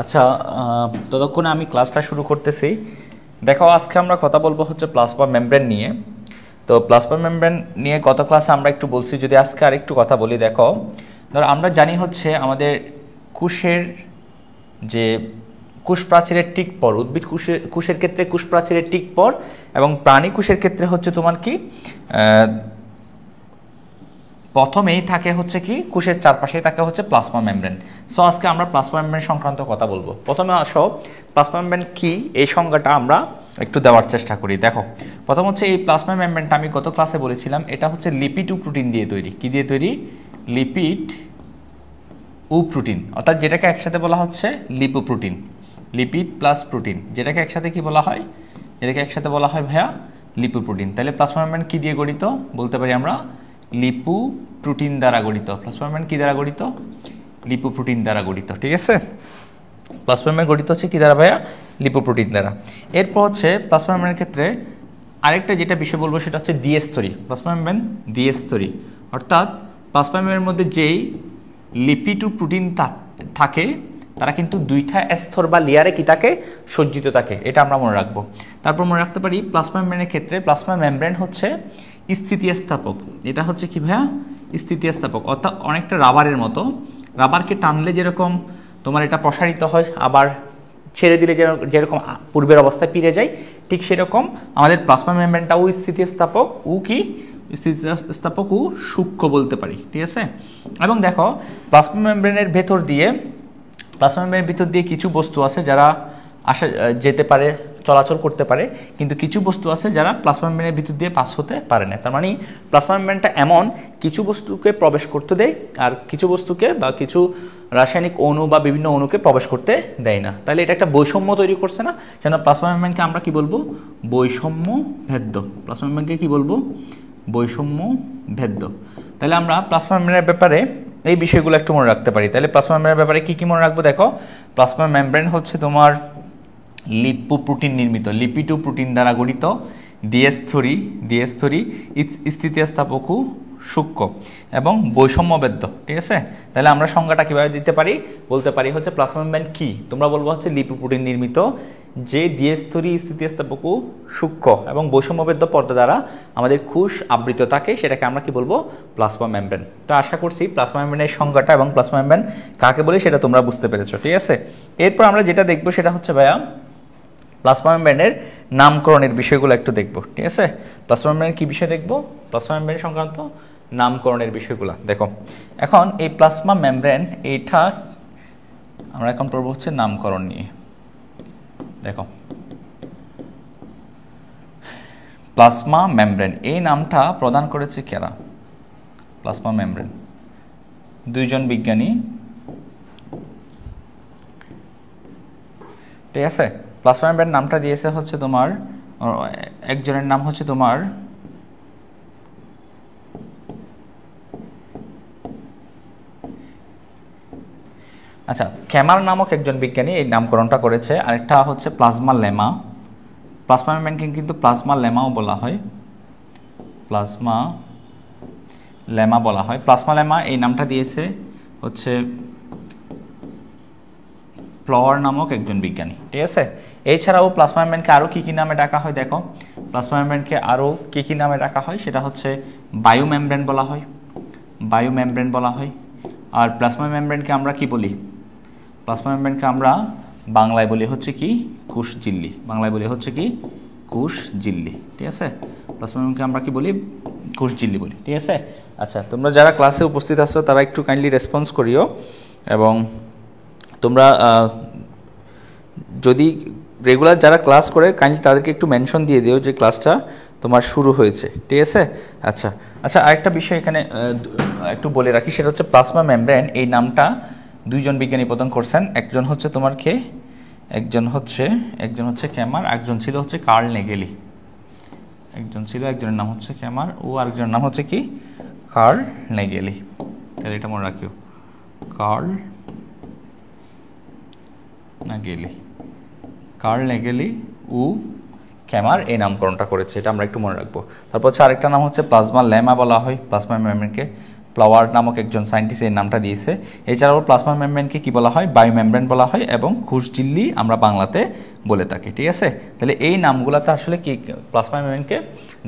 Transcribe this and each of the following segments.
আচ্ছা, ততক্ষণে আমি ক্লাসটা শুরু করতেছি। দেখো, আজকে আমরা কথা বলবো হচ্ছে প্লাজমা মেমব্রেন নিয়ে। তো প্লাজমা মেমব্রেন নিয়ে গত ক্লাসে আমরা একটু বলছি, যদি আজকে আরেকটু কথা বলি। দেখো, ধরো আমরা জানি হচ্ছে আমাদের কোষের যে কোষ প্রাচীরের টিক পর, উদ্ভিদ কোষের ক্ষেত্রে কোষ প্রাচীরের টিক পর, এবং প্রাণী কোষের ক্ষেত্রে হচ্ছে তোমার কি প্রথমেই থাকে হচ্ছে কি কোষের চারপাশেই থাকে হচ্ছে প্লাজমা মেমব্রেন। সো আজকে আমরা প্লাজমা মেমব্রেন সংক্রান্ত কথা বলবো। প্রথমে আসো, প্লাজমা মেমব্রেন কি এই সংজ্ঞাটা আমরা একটু দেওয়ার চেষ্টা করি। দেখো, প্রথম হচ্ছে এই প্লাজমা মেমব্রেনটা আমি গত ক্লাসে বলেছিলাম, এটা হচ্ছে লিপিড ও প্রোটিন দিয়ে তৈরি। কি দিয়ে তৈরি? লিপিড ও প্রোটিন, অর্থাৎ যেটাকে একসাথে বলা হচ্ছে লিপোপ্রোটিন। লিপিড প্লাস প্রোটিন, যেটাকে একসাথে কি বলা হয়? যেটাকে একসাথে বলা হয় ভাইয়া লিপোপ্রোটিন। তাহলে প্লাজমা মেমব্রেন কি দিয়ে গঠিত? বলতে পারি আমরা লিপোপ্রোটিন দ্বারা গঠিত। প্লাজমা মেমব্রেন কি দ্বারা গঠিত? লিপোপ্রোটিন দ্বারা গঠিত। ঠিক আছে, প্লাজমা মেমব্রেন গঠিত হচ্ছে কি দ্বারা ভাইয়া? লিপোপ্রোটিন দ্বারা। এরপর হচ্ছে প্লাজমা মেমব্রেনের ক্ষেত্রে আরেকটা যেটা বিষয় বলবো সেটা হচ্ছে দ্বিস্তরী। প্লাজমা মেমব্রেন দ্বিস্তরী, অর্থাৎ প্লাজমা মেমব্রেনের মধ্যে যেই লিপিড ও প্রোটিন থাকে তারা কিন্তু দুইটা স্তর বা লেয়ারে কি থাকে? সজ্জিত থাকে। এটা আমরা মনে রাখবো। তারপর মনে রাখতে পারি প্লাজমা মেমব্রেনের ক্ষেত্রে প্লাজমা মেমব্রেন হচ্ছে স্থিতিস্থাপক। এটা হচ্ছে কি ভাইয়া? স্থিতিস্থাপক, অর্থাৎ অনেকটা রাবারের মতো। রাবারকে টানলে যেরকম তোমার এটা প্রসারিত হয়, আবার ছেড়ে দিলে যেরকম পূর্বের অবস্থায় ফিরে যায়, ঠিক সেরকম আমাদের প্লাজমা মেমব্রেনটাও স্থিতিস্থাপক ও কি স্থিতিস্থাপক ও সূক্ষ্ম বলতে পারি। ঠিক আছে, এবং দেখো প্লাজমা মেমব্রেনের ভেতর দিয়ে কিছু বস্তু আছে যারা যেতে পারে, চলাচল করতে পারে, কিন্তু কিছু বস্তু আছে যারা প্লাজমা মেমব্রেনের ভিতর দিয়ে পাস হতে পারে না। তার মানে প্লাজমা মেমব্রেনটা এমন কিছু বস্তুকে প্রবেশ করতে দেয় আর কিছু বস্তুকে বা কিছু রাসায়নিক অণু বা বিভিন্ন অণুকে প্রবেশ করতে দেয় না। তাহলে এটা একটা বৈষম্য তৈরি করছে না? যেন প্লাজমা মেমব্রেনকে আমরা কি বলবো? বৈষম্য ভেদ্য। প্লাজমা মেমব্রেনকে কি বলবো? বৈষম্য ভেদ্য। তাহলে আমরা প্লাজমা মেমব্রেনের ব্যাপারে এই বিষয়গুলো একটু মনে রাখতে পারি। তাহলে প্লাজমা মেমব্রেনের ব্যাপারে কি কি মনে রাখবো? দেখো, প্লাজমা মেমব্রেন হচ্ছে তোমার লিপোপ্রোটিন নির্মিত, লিপিড ও প্রোটিন দ্বারা গঠিত, দ্বিস্তরী, স্থিতিস্থাপক ও সূক্ষ্ম এবং বৈষম্যবেদ্য। ঠিক আছে, তাহলে আমরা সংজ্ঞাটা কিভাবে দিতে পারি? বলতে পারি হচ্ছে প্লাজমা মেমব্রেন কি? তোমরা বলবো হচ্ছে লিপোপ্রোটিন নির্মিত, যে দ্বিস্তরী, স্থিতিস্থাপক ও সূক্ষ্ম এবং বৈষম্যবেদ্য পর্দা দ্বারা আমাদের কোষ আবৃত থাকে, সেটাকে আমরা কি বলবো? Plasma membrane. তো আশা করছি প্লাজমা মেমব্রেনের সংজ্ঞাটা এবং প্লাজমা মেমব্রেন কাকে বলে সেটা তোমরা বুঝতে পেরেছো। ঠিক আছে, এরপর আমরা যেটা দেখবো সেটা হচ্ছে ভাইয়া প্লাজমা মেমব্রেনের নামকরণের বিষয়গুলো একটু দেখব। ঠিক আছে, প্লাজমা মেমব্রেনের কি বিষয় দেখব? প্লাজমা মেমব্রেন সংক্রান্ত নামকরণের বিষয়গুলো দেখো। এখন এই প্লাজমা মেমব্রেন, এইটা আমরা এখন পড়ব হচ্ছে নামকরণ নিয়ে। দেখো, প্লাজমা মেমব্রেন এই নামটা প্রদান করেছে কারা? প্লাজমা মেমব্রেন দুইজন বিজ্ঞানী। ঠিক আছে, প্লাজমা মেমব্রেন নামটা দিয়েছে হচ্ছে তোমার, একজনের নাম হচ্ছে তোমার আচ্ছা ক্যামার নামক একজন বিজ্ঞানী এই নামকরণটা করেছে। আরেকটা হচ্ছে প্লাজমা লেমা। প্লাজমা মেমব্রেনকে কিন্তু প্লাজমা লেমাও বলা হয়, প্লাজমা লেমা বলা হয়। প্লাজমা লেমা এই নামটা দিয়েছে হচ্ছে ফ্লর নামক একজন বিজ্ঞানী। ঠিক আছে, এছাড়াও প্লাজমা মেমব্রেনকে আরও কী কী নামে ডাকা হয়? দেখো, প্লাজমা মেমব্রেনকে আরও কী কী নামে ডাকা হয় সেটা হচ্ছে বায়ু মেমব্রেন বলা হয়, বায়ু মেমব্রেন বলা হয়। আর প্লাজমা মেমব্রেনকে আমরা কি বলি? প্লাজমা মেমব্রেনকে আমরা বাংলায় বলি হচ্ছে কি? কোষঝিল্লি। বাংলায় বলি হচ্ছে কি? কোষঝিল্লি। ঠিক আছে, প্লাজমা মেমব্রেনকে আমরা কি বলি? কোষঝিল্লি বলি। ঠিক আছে, আচ্ছা তোমরা যারা ক্লাসে উপস্থিত আছো তারা একটু কাইন্ডলি রেসপন্স করিও, এবং তোমরা যদি রেগুলার যারা ক্লাস করে কাইন্ডলি তাদেরকে একটু মেনশন দিয়ে দিও যে ক্লাসটা তোমার শুরু হয়েছে। ঠিক আছে, আচ্ছা আচ্ছা আরেকটা বিষয় এখানে একটু বলে রাখি, সেটা হচ্ছে প্লাজমা মেমব্রেন এই নামটা দুইজন বিজ্ঞানী প্রদান করছেন। একজন হচ্ছে তোমার কে? একজন হচ্ছে ক্যামার, একজন ছিল হচ্ছে কার্ল নেগেলি। একজনের নাম হচ্ছে ক্যামার ও আরেকজনের নাম হচ্ছে কি? Curl Nägeli. তাহলে এটা মনে রাখিও, কার্ল নেগেলি ও ক্যামার এই নামকরণটা করেছে, এটা আমরা একটু মনে রাখবো। তারপর হচ্ছে আরেকটা নাম হচ্ছে প্লাজমা লেমা বলা হয় প্লাজমা মেমব্রেনকে। প্লাওয়ার নামক একজন সায়েন্টিস্ট এই নামটা দিয়েছে। এছাড়াও প্লাজমা মেমব্রেনকে কি বলা হয়, বায়ু মেমব্রেন বলা হয় এবং ঘুষঝিল্লি আমরা বাংলাতে বলে থাকি। ঠিক আছে, তাহলে এই নামগুলোতে আসলে কি প্লাজমা মেমব্রেনকে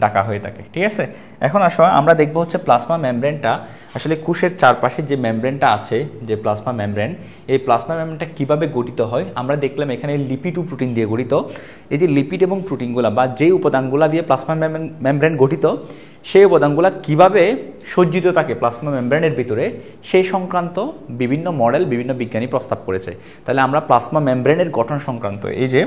ডাকা হয়ে থাকে। ঠিক আছে, এখন আসলে আমরা দেখব হচ্ছে প্লাজমা মেমব্রেনটা আসলে কোষের চারপাশে যে মেমব্রেনটা আছে, যে প্লাজমা মেমব্রেন, এই প্লাজমা মেমব্রেনটা কীভাবে গঠিত হয়। আমরা দেখলাম এখানে লিপিড ও প্রোটিন দিয়ে গঠিত। এই যে লিপিড এবং প্রোটিনগুলো বা যেই উপাদানগুলো দিয়ে প্লাজমা মেমব্রেন গঠিত, সেই উপাদানগুলো কীভাবে সজ্জিত থাকে প্লাজমা মেমব্রেনের ভিতরে, সেই সংক্রান্ত বিভিন্ন মডেল বিভিন্ন বিজ্ঞানী প্রস্তাব করেছে। তাহলে আমরা প্লাজমা মেমব্রেনের গঠন সংক্রান্ত এই যে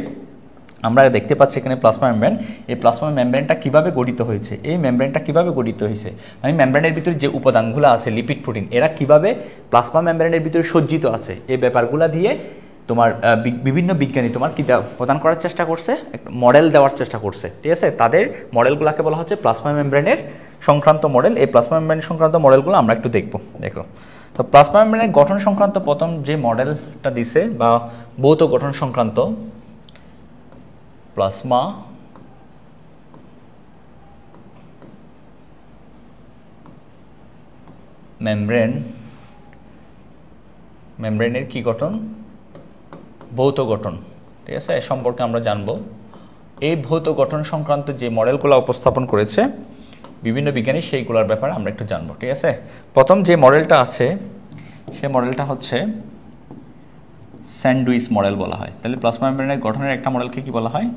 আমরা দেখতে পাচ্ছি এখানে প্লাজমা মেমব্রেন, এই প্লাজমা মেমব্রেনটা কীভাবে গঠিত হয়েছে, এই মেমব্রেনটা কীভাবে গঠিত হয়েছে, মানে মেমব্রেনের ভিতরে যে উপাদানগুলো আছে লিপিড প্রোটিন, এরা কীভাবে প্লাজমা মেমব্রেনের ভিতরে সজ্জিত আছে, এই ব্যাপারগুলো দিয়ে তোমার বিভিন্ন বিজ্ঞানী তোমার কী প্রদান করার চেষ্টা করছে, মডেল দেওয়ার চেষ্টা করছে। ঠিক আছে, তাদের মডেলগুলোকে বলা হচ্ছে প্লাজমা মেমব্রেনের সংক্রান্ত মডেল। এই প্লাজমা মেমব্রেন সংক্রান্ত মডেলগুলো আমরা একটু দেখো। তো প্লাজমা মেমব্রেনের গঠন সংক্রান্ত প্রথম যে মডেলটা দিছে বা ভৌত গঠন সংক্রান্ত প্লাজমা মেমব্রেনের কি গঠন, ভৌত গঠন। ঠিক আছে, এ সম্পর্কে আমরা জানবো। এই ভৌত গঠন সংক্রান্ত যে মডেলগুলো উপস্থাপন করেছে বিভিন্ন বিজ্ঞানী, সেইগুলোর ব্যাপারে আমরা একটু জানবো। ঠিক আছে, প্রথম যে মডেলটা আছে সেই মডেলটা হচ্ছে স্যান্ডউইচ মডেল বলা হয়। তাহলে প্লাজমা মেমব্রেনের গঠনের একটা মডেলকে কি বলা হয়,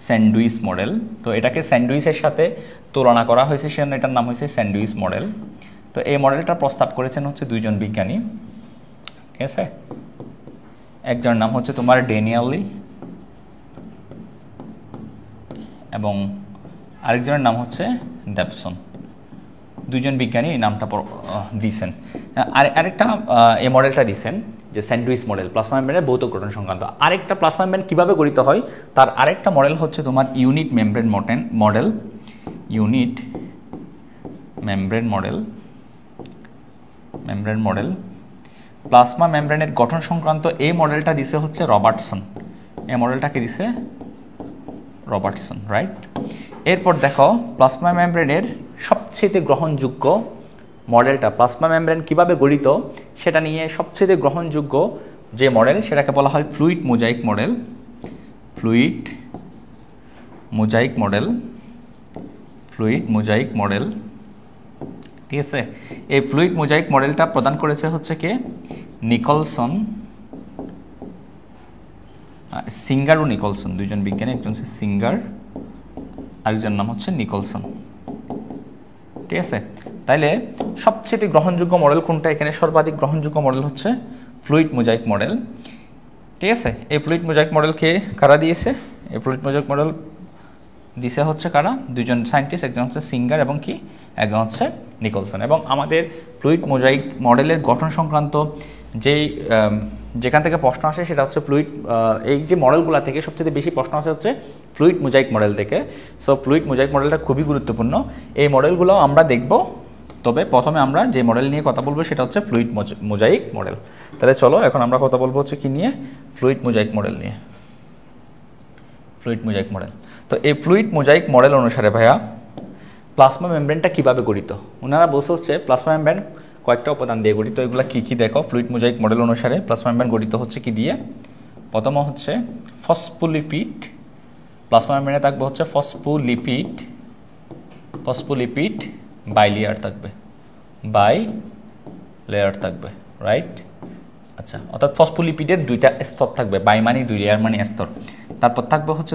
স্যান্ডউইচ মডেল। তো এটাকে স্যান্ডউইচের সাথে তুলনা করা হয়েছে, সেজন্য এটার নাম হয়েছে স্যান্ডউইচ মডেল। তো এই মডেলটা প্রস্তাব করেছেন হচ্ছে দুইজন বিজ্ঞানী। ঠিক আছে, একজনের নাম হচ্ছে তোমার ড্যানিয়েল লি এবং আরেকজনের নাম হচ্ছে ডেভসন। দুইজন বিজ্ঞানী এই নামটা দিয়েছেন। আরেকটা এই মডেলটা দিয়েছেন যে স্যান্ডউইচ মডেল, প্লাজমা মেমব্রেনের ভৌত গঠন সংক্রান্ত। আরেকটা প্লাজমা মেমব্রেন কীভাবে গঠিত হয় তার আরেকটা মডেল হচ্ছে তোমার unit membrane model. Unit membrane model plasma মেমব্রেনের গঠন সংক্রান্ত এই মডেলটা দিছে হচ্ছে রবার্টসন। এই মডেলটাকে দিছে রবার্টসন, রাইট। এরপর দেখো প্লাজমা মেমব্রেনের সবচেয়ে গ্রহণযোগ্য মডেলটা, প্লাজমা মেমব্রেন কীভাবে গঠিত সেটা নিয়ে সবচেয়ে গ্রহণযোগ্য যে মডেল সেটাকে বলা হয় ফ্লুইড মোজাইক মডেল। ঠিক আছে, এই ফ্লুইড মোজাইক মডেলটা প্রদান করেছে হচ্ছে কে, নিকলসন, সিঙ্গার ও নিকলসন, দুইজন বিজ্ঞানী, একজন হচ্ছে সিঙ্গার আরেকজন নাম হচ্ছে নিকলসন। ঠিক আছে, তাইলে সবচেয়ে গ্রহণযোগ্য মডেল কোনটা, এখানে সর্বাধিক গ্রহণযোগ্য মডেল হচ্ছে ফ্লুইড মোজাইক মডেল। ঠিক আছে, এই ফ্লুইড মোজাইক মডেলকে কারা দিয়েছে, এই ফ্লুইড মোজাইক মডেল দিছে হচ্ছে কারা, দুজন সায়েন্টিস্ট, একজন হচ্ছে সিঙ্গার এবং কি একজন হচ্ছে নিকলসন। এবং আমাদের ফ্লুইড মোজাইক মডেলের গঠন সংক্রান্ত যেখান থেকে প্রশ্ন আসে সেটা হচ্ছে এই যে মডেলগুলো থেকে সবচেয়ে বেশি প্রশ্ন আসে হচ্ছে ফ্লুইড মোজাইক মডেল থেকে। সো ফ্লুইড মোজাইক মডেলটা খুবই গুরুত্বপূর্ণ, এই মডেলগুলো আমরা দেখব। তবে প্রথমে আমরা যে মডেল নিয়ে কথা বলবো সেটা হচ্ছে ফ্লুইড মোজাইক মডেল। তাহলে চলো এখন আমরা কথা বলবো হচ্ছে কি নিয়ে, ফ্লুইড মোজাইক মডেল নিয়ে। ফ্লুইড মোজাইক মডেল, তো এই ফ্লুইড মোজাইক মডেল অনুসারে ভাইয়া প্লাজমা মেমব্রেনটা কীভাবে গঠিত, ওনারা বলছে হচ্ছে প্লাজমা মেমব্রেন কয়েকটা উপাদান দিয়ে গঠিত। এগুলো কী কী দেখো, ফ্লুইড মোজাইক মডেল অনুসারে প্লাজমা মেমব্রেন গঠিত হচ্ছে কি দিয়ে, প্রথম হচ্ছে ফসফোলিপিড, প্লাজমা মেমব্রেনে থাকবে হচ্ছে ফসফোলিপিড বাইলেয়ার থাকবে, রাইট। আচ্ছা, অর্থাৎ ফসফোলিপিডের দুইটা স্তর থাকবে, বাই মানে দুই, লেয়ার মানে স্তর। তারপর থাকবে হচ্ছে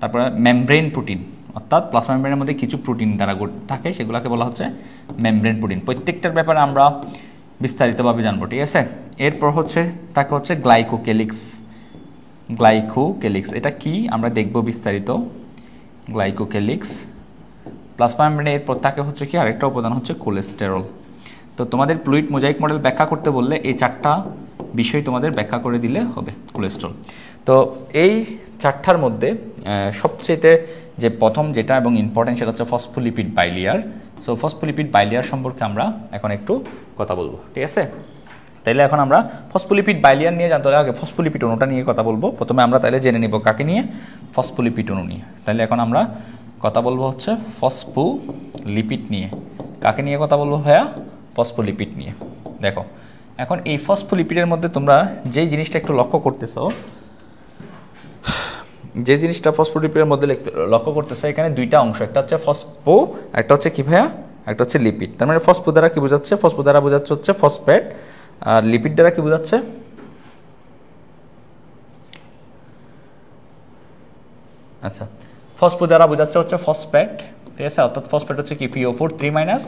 তারপরে মেমব্রেন প্রোটিন, অর্থাৎ প্লাজমা মেমব্রেনের মধ্যে কিছু প্রোটিন দ্বারা থাকে, সেগুলোকে বলা হচ্ছে মেমব্রেন প্রোটিন। প্রত্যেকটার ব্যাপারে আমরা বিস্তারিতভাবে জানবো। ঠিক আছে, এরপর থাকে হচ্ছে গ্লাইকোক্যালিক্স। এটা কি আমরা দেখব বিস্তারিত, গ্লাইকোক্যালিক্স। প্লাজমা মেমব্রেনের এরপর থাকে হচ্ছে কি আরেকটা উপাদান হচ্ছে কোলেস্টেরল। তো তোমাদের ফ্লুইড মোজাইক মডেল ব্যাখ্যা করতে বললে এই চারটা বিষয় তোমাদের ব্যাখ্যা করে দিলে হবে। কোলেস্টেরল, তো এই চারটার মধ্যে সবচেয়ে যে প্রথম যেটা এবং ইম্পর্টেন্ট সেটা হচ্ছে phospholipid bilayer. So phospholipid bilayer সম্পর্কে আমরা এখন একটু কথা বলবো। ঠিক আছে, তাইলে এখন আমরা ফসফোলিপিড বাইলেয়ার নিয়ে জানতে হলে আগে ফসফোলিপিড অণুটা নিয়ে কথা বলবো। প্রথমে আমরা তাইলে জেনে নিব কাকে নিয়ে, ফসফোলিপিড অণু নিয়ে। তাহলে এখন আমরা কথা বলবো হচ্ছে ফসফোলিপিড নিয়ে। কাকে নিয়ে কথা বলবো ভাইয়া? ফসফোলিপিড নিয়ে। দেখো এখন এই ফসফোলিপিডের মধ্যে তোমরা যেই জিনিসটা একটু লক্ষ্য করতেছো, যে জিনিসটা ফসফোলিপিডের মধ্যে লক্ষ্য করতেছো, এখানে দুইটা অংশ, একটা হচ্ছে ফসফো, একটা হচ্ছে কি ভাইয়া? একটা হচ্ছে লিপিড। তার মানে ফসফো দ্বারা কি বোঝাচ্ছে? ফসফো দ্বারা বোঝাচ্ছে হচ্ছে ফসফেট, আর লিপিড দ্বারা কি বোঝাচ্ছে? আচ্ছা, ফসফো দ্বারা বোঝাচ্ছে হচ্ছে ফসফেট, ঠিক আছে? অর্থাৎ ফসফেট হচ্ছে কি PO4 3-,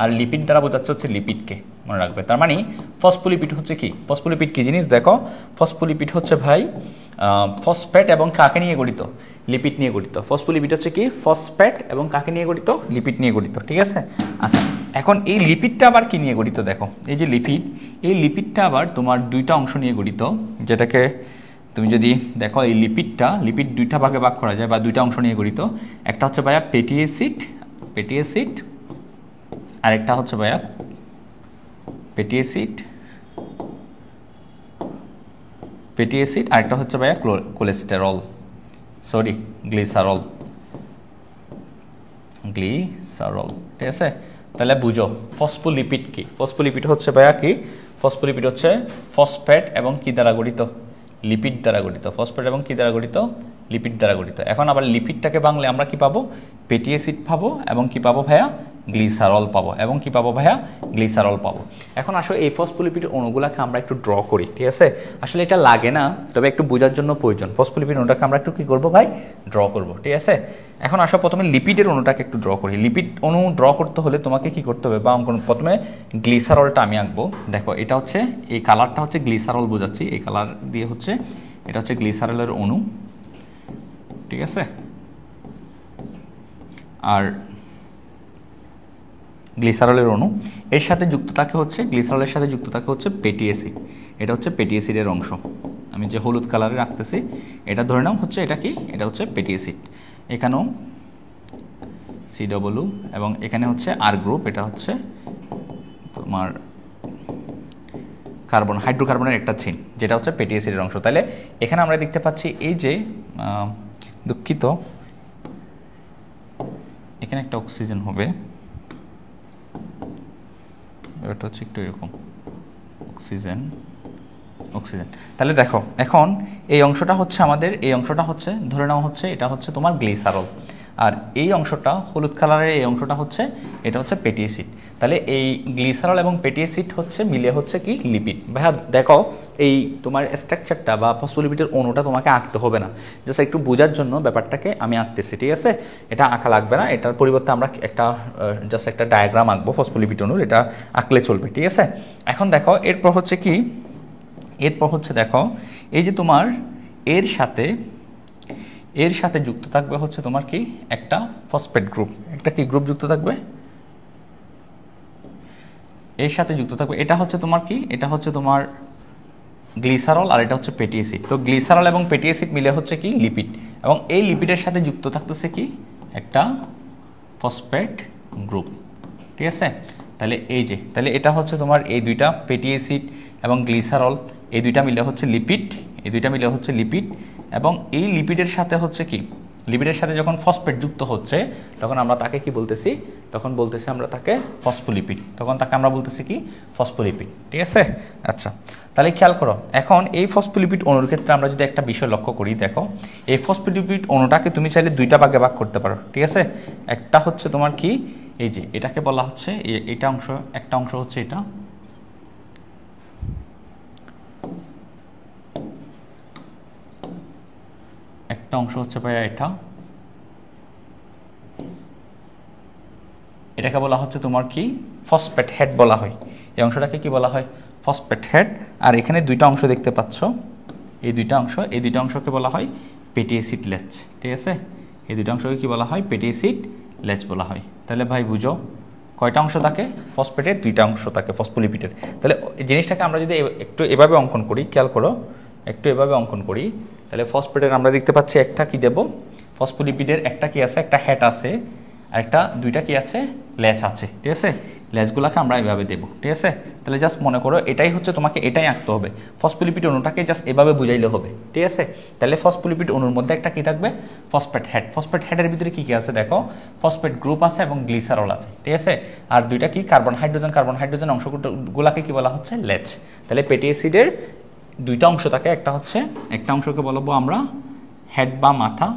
আর লিপিড দ্বারা বোঝাচ্ছে হচ্ছে লিপিডকে, মনে রাখবে। তার মানে ফসফোলিপিড হচ্ছে কি? ফসফোলিপিড কি জিনিস দেখো, ফসফোলিপিড হচ্ছে ভাই ফসফেট এবং কাকে নিয়ে গঠিত? লিপিড নিয়ে গঠিত। ফসফোলিপিড হচ্ছে কি? ফসফেট এবং কাকে নিয়ে গঠিত? লিপিড নিয়ে গঠিত, ঠিক আছে? আচ্ছা, এখন এই লিপিডটা আবার কি নিয়ে গঠিত? দেখো এই যে লিপিড, এই লিপিডটা আবার তোমার দুইটা অংশ নিয়ে গঠিত, যেটাকে তুমি যদি দেখো এই লিপিড দুইটা ভাগে ভাগ করা যায় বা দুইটা অংশ নিয়ে গঠিত। একটা হচ্ছে ভাইয়া ফ্যাটি অ্যাসিড, আর একটা হচ্ছে ভাইয়া ফ্যাটি অ্যাসিড, আর একটা হচ্ছে ভাইয়া কোলেস্টেরল, সরি গ্লিসারল, ঠিক আছে? তাহলে বুঝো ফসফোলিপিড কি? ফসফোলিপিড হচ্ছে ভাইয়া কি? ফসফোলিপিড হচ্ছে ফসফেট এবং কি দ্বারা গঠিত? লিপিড দ্বারা গঠিত। ফসফেট এবং কি দ্বারা গঠিত? লিপিড দ্বারা গঠিত। এখন আবার লিপিডটাকে বাংলায় আমরা কি পাবো? ফ্যাটি অ্যাসিড পাবো, এবং কি পাবো ভাইয়া? গ্লিসারল পাবো, এবং কি পাবো ভাইয়া? গ্লিসারল পাবো। এখন আসলে এই ফসফোলিপিড অণুগুলোকে আমরা একটু ড্র করি, ঠিক আছে? আসলে এটা লাগে না, তবে একটু বোঝার জন্য প্রয়োজন। ফসফোলিপিড অণুটাকে আমরা একটু কি করবো ভাই? ড্র করবো, ঠিক আছে? এখন আসলে প্রথমে লিপিডের অণুটাকে একটু ড্র করি। লিপিড অণু ড্র করতে হলে তোমাকে কি করতে হবে বা অঙ্কন, প্রথমে গ্লিসারলটা আমি আঁকবো। দেখো এটা হচ্ছে, এই কালারটা হচ্ছে গ্লিসারল বোঝাচ্ছি, এই কালার দিয়ে হচ্ছে, এটা হচ্ছে গ্লিসারলের অণু, ঠিক আছে? আর গ্লিসারলের অণু এর সাথে যুক্ত থাকে হচ্ছে, গ্লিসারলের সাথে যুক্ত থাকে হচ্ছে ফ্যাটি অ্যাসিড। এটা হচ্ছে ফ্যাটি অ্যাসিডের অংশ। আমি যে হলুদ কালারে রাখতেছি এটা ধরে নাও হচ্ছে, এটা কি? এটা হচ্ছে ফ্যাটি অ্যাসিড। এখানেও CW, এবং এখানে হচ্ছে আর গ্রুপ, এটা হচ্ছে তোমার হাইড্রোকার্বনের একটা চেইন, যেটা হচ্ছে ফ্যাটি অ্যাসিডের অংশ। তাহলে এখানে আমরা দেখতে পাচ্ছি এই যে দুঃখিত, এখানে একটা অক্সিজেন হবে, এটা হচ্ছে একটু এরকম অক্সিজেন। তাহলে দেখো এখন এই অংশটা হচ্ছে আমাদের, এই অংশটা হচ্ছে ধরে নেওয়া হচ্ছে এটা হচ্ছে তোমার গ্লিসারল, আর এই অংশটা হলুদ কালারের এই অংশটা হচ্ছে, এটা হচ্ছে ফ্যাটি অ্যাসিড। তাহলে এই গ্লিসারল এবং ফ্যাটি অ্যাসিড হচ্ছে মিলে হচ্ছে কি? লিপিড। ভাইয়া দেখো এই তোমার স্ট্রাকচারটা বা ফসফোলিপিডের অণুটা তোমাকে আঁকতে হবে না, জাস্ট একটু বোঝার জন্য ব্যাপারটাকে আমি আঁকতেছি, ঠিক আছে? এটা আঁকা লাগবে না, এটার পরিবর্তে আমরা জাস্ট একটা ডায়াগ্রাম আঁকবো ফসফোলিপিড অণুর, এটা আঁকলে চলবে, ঠিক আছে? এখন দেখো এরপর হচ্ছে কি? এরপর হচ্ছে দেখো এই যে তোমার এর সাথে যুক্ত থাকবে হচ্ছে তোমার কি? একটা ফসফেট গ্রুপ, একটা কি গ্রুপ যুক্ত থাকবে? এর সাথে যুক্ত থাকবে, এটা হচ্ছে তোমার কি? এটা হচ্ছে তোমার গ্লিসারল, আর এটা হচ্ছে ফ্যাটি অ্যাসিড। তো গ্লিসারল এবং ফ্যাটি অ্যাসিড মিলে হচ্ছে কি? লিপিড, এবং এই লিপিডের সাথে যুক্ত থাকতেছে কি? একটা ফসফেট গ্রুপ, ঠিক আছে? তাহলে এই যে, তাহলে এটা হচ্ছে তোমার এই দুইটা ফ্যাটি অ্যাসিড এবং গ্লিসারল, এই দুইটা মিলে হচ্ছে লিপিড, এবং এই লিপিডের সাথে হচ্ছে কি? লিপিডের সাথে যখন ফসফেট যুক্ত হচ্ছে তখন আমরা তাকে কি বলতেছি? তখন বলতেছি আমরা তাকে ফসফোলিপিড, তখন তাকে আমরা বলতেছি কি? ফসফোলিপিড, ঠিক আছে? আচ্ছা, তাহলে খেয়াল করো, এখন এই ফসফোলিপিড অণুর ক্ষেত্রে আমরা যদি একটা বিষয় লক্ষ্য করি, দেখো এই ফসফোলিপিড অণুটাকে তুমি চাইলে দুইটা ভাগে ভাগ করতে পারো, ঠিক আছে? একটা হচ্ছে তোমার কি? এই যে এটাকে বলা হচ্ছে, এটা অংশ, একটা অংশ হচ্ছে এটা, একটা অংশ হচ্ছে ভাইয়া এটা, এটাকে বলা হচ্ছে তোমার কি? ফসফেট হেড বলা হয়। এই অংশটাকে কি বলা হয়? Phosphate head. আর এখানে দুইটা অংশ দেখতে পাচ্ছ, এই দুইটা অংশকে বলা হয় ফ্যাটি অ্যাসিড লেজ, ঠিক আছে? এই দুইটা অংশকে কি বলা হয়? ফ্যাটি অ্যাসিড লেজ বলা হয়। তাহলে ভাই বুঝো কয়টা অংশ থাকে? ফসফেটের দুইটা অংশ থাকে ফসফোলিপিডের। তাহলে জিনিসটাকে আমরা যদি একটু এভাবে অঙ্কন করি, খেয়াল করো, একটু এভাবে অঙ্কন করি, তাহলে ফসফেটের আমরা দেখতে পাচ্ছি একটা কি দেব? ফসফোলিপিডের একটা কি আছে? একটা হেড আছে, আর একটা দুইটা কি আছে? লেজ আছে, ঠিক আছে? লেজগুলোকে আমরা এভাবে দেবো, ঠিক আছে। তাহলে জাস্ট মনে করো এটাই হচ্ছে তোমাকে এটাই আঁকতে হবে, ফসফোলিপিড অণুটাকে জাস্ট এভাবে বুঝাইলে হবে, ঠিক আছে। তাহলে ফসফোলিপিড অণুর মধ্যে একটা কি থাকবে, ফসফেট হেড। ফসফেট হেডের ভিতরে কি কি আছে দেখো, ফসফেট গ্রুপ আছে এবং গ্লিসারল আছে, ঠিক আছে। আর দুইটা কি কার্বন হাইড্রোজেন অংশগুলোকে কি বলা হচ্ছে, লেজ। তাহলে ফ্যাটি অ্যাসিডের দুইটা অংশ থাকে, একটা অংশকে বলবো আমরা হেড বা মাথা,